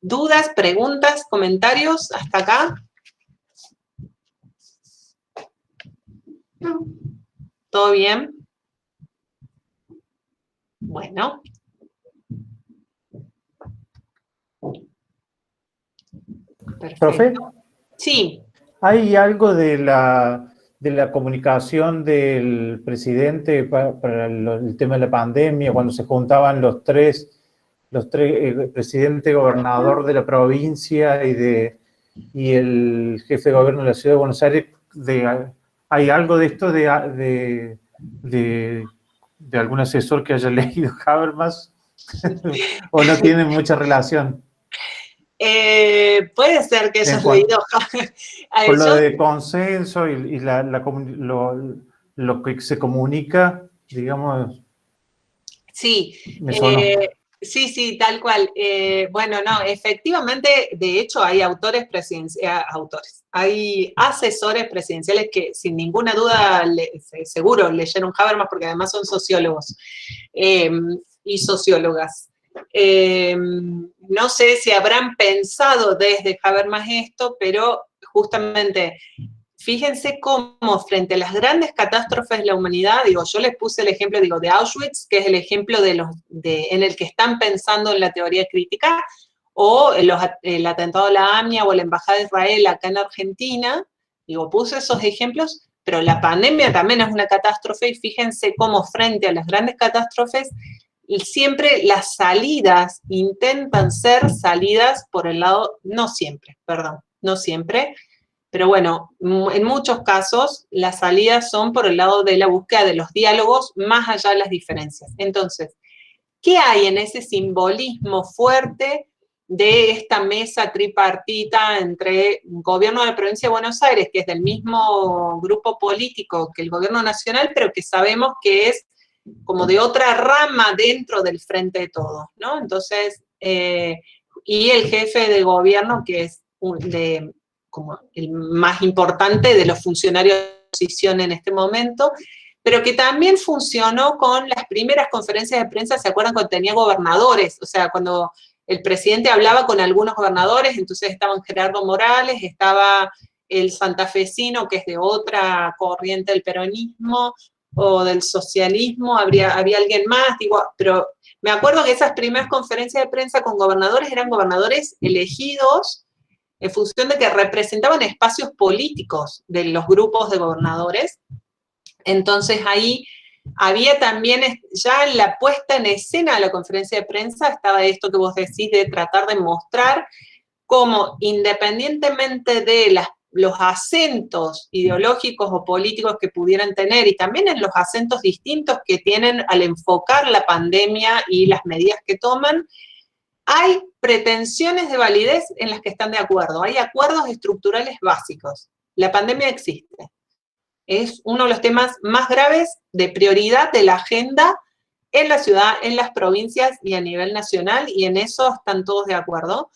B: ¿Dudas, preguntas, comentarios hasta acá? ¿Todo bien? Bueno. Perfecto.
C: Profe,
B: Sí.
C: ¿hay algo de la comunicación del presidente para el tema de la pandemia, cuando se juntaban los tres el presidente gobernador de la provincia y el jefe de gobierno de la ciudad de Buenos Aires? ¿Hay algo de esto de algún asesor que haya leído Habermas? ¿O no tienen mucha relación?
B: Puede ser que hayas leído.
C: Con lo de consenso y lo que se comunica, digamos.
B: Sí,
C: me sonó.
B: sí, tal cual. Bueno, no, efectivamente, de hecho, hay hay asesores presidenciales que sin ninguna duda seguro leyeron Habermas, porque además son sociólogos y sociólogas. No sé si habrán pensado desde Habermas esto, pero justamente fíjense cómo frente a las grandes catástrofes de la humanidad, digo, yo les puse el ejemplo, de Auschwitz, que es el ejemplo en el que están pensando en la teoría crítica, o el atentado a la AMIA o la Embajada de Israel acá en Argentina. Digo, puse esos ejemplos pero la pandemia también es una catástrofe, y fíjense cómo frente a las grandes catástrofes, siempre las salidas intentan ser salidas por el lado, no siempre, pero bueno, en muchos casos las salidas son por el lado de la búsqueda de los diálogos más allá de las diferencias. Entonces, ¿qué hay en ese simbolismo fuerte de esta mesa tripartita entre el gobierno de la provincia de Buenos Aires, que es del mismo grupo político que el gobierno nacional, pero que sabemos que es como de otra rama dentro del Frente de Todos, ¿no? Entonces, y el jefe de gobierno, que es como el más importante de los funcionarios de oposición en este momento, pero que también funcionó con las primeras conferencias de prensa, ¿se acuerdan cuando tenía gobernadores? O sea, cuando el presidente hablaba con algunos gobernadores, entonces estaban Gerardo Morales, estaba el santafesino, que es de otra corriente del peronismo, o del socialismo, había alguien más, digo, pero me acuerdo que esas primeras conferencias de prensa con gobernadores eran gobernadores elegidos en función de que representaban espacios políticos de los grupos de gobernadores. Entonces ahí había también, ya en la puesta en escena de la conferencia de prensa, estaba esto que vos decís de tratar de mostrar cómo, independientemente de los acentos ideológicos o políticos que pudieran tener, y también en los acentos distintos que tienen al enfocar la pandemia y las medidas que toman, hay pretensiones de validez en las que están de acuerdo, hay acuerdos estructurales básicos. La pandemia existe. Es uno de los temas más graves de prioridad de la agenda en la ciudad, en las provincias y a nivel nacional, y en eso están todos de acuerdo.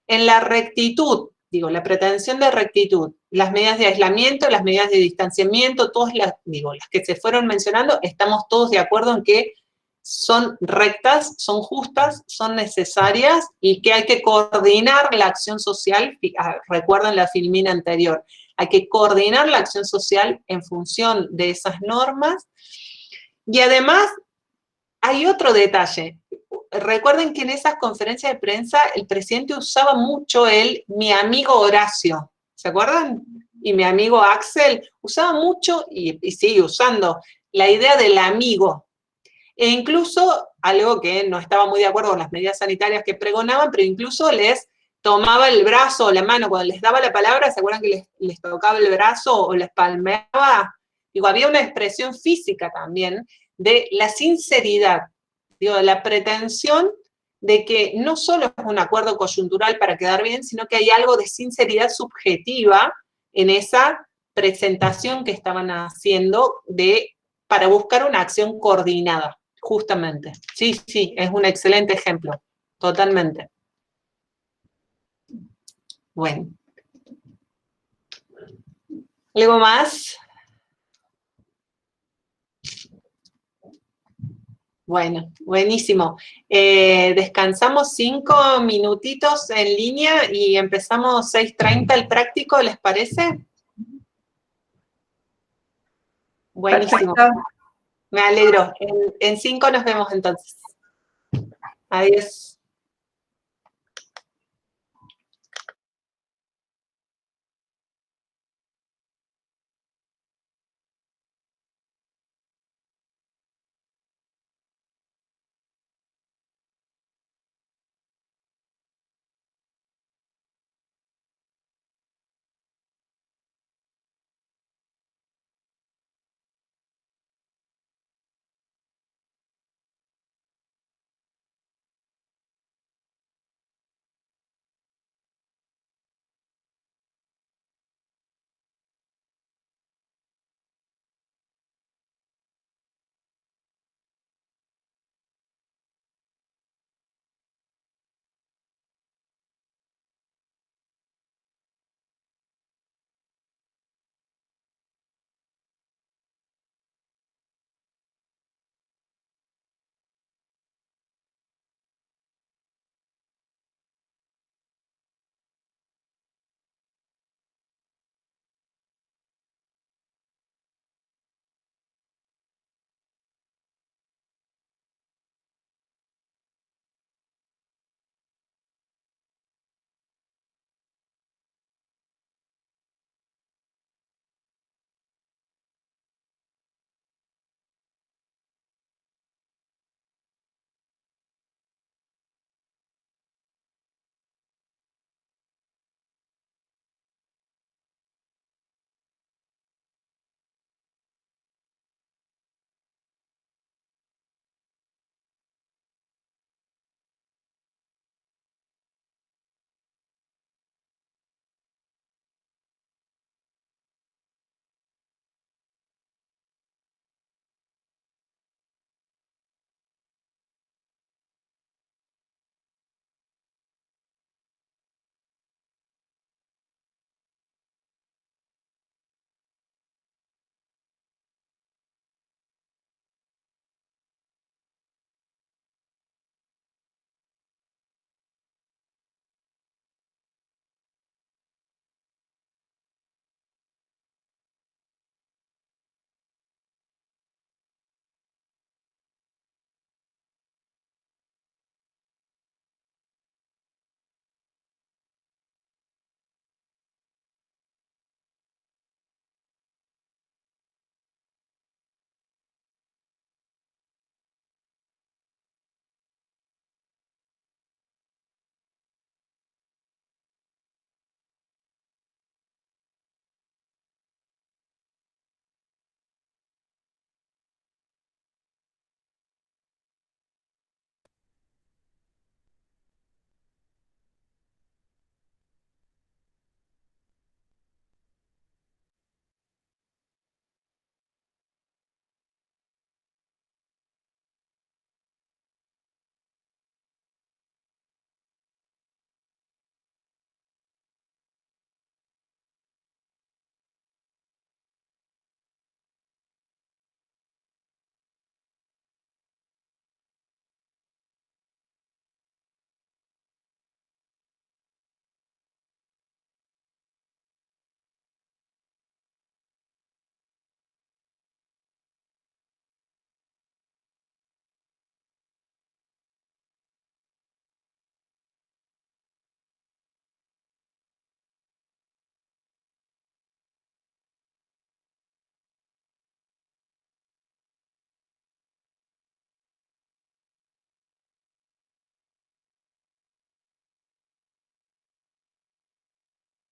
B: En la rectitud, digo, la pretensión de rectitud, las medidas de aislamiento, las medidas de distanciamiento, todas las que se fueron mencionando, estamos todos de acuerdo en que son rectas, son justas, son necesarias, y que hay que coordinar la acción social. Recuerdan la filmina anterior, hay que coordinar la acción social en función de esas normas. Y además, hay otro detalle. Recuerden que en esas conferencias de prensa el presidente usaba mucho mi amigo Horacio, ¿se acuerdan? Y mi amigo Axel, usaba mucho, y sigue usando, la idea del amigo. E incluso, algo que no estaba muy de acuerdo con las medidas sanitarias que pregonaban, pero incluso les tomaba el brazo o la mano, cuando les daba la palabra, ¿se acuerdan que les tocaba el brazo o les palmeaba? Digo, había una expresión física también de la sinceridad, digo, de la pretensión de que no solo es un acuerdo coyuntural para quedar bien, sino que hay algo de sinceridad subjetiva en esa presentación que estaban haciendo para buscar una acción coordinada, justamente. Sí, sí, es un excelente ejemplo, totalmente. Bueno. ¿Algo más? Bueno, buenísimo. Descansamos 5 minutitos en línea y empezamos 6:30 el práctico, ¿les parece? Buenísimo. Perfecto. Me alegro. En 5 nos vemos entonces. Adiós.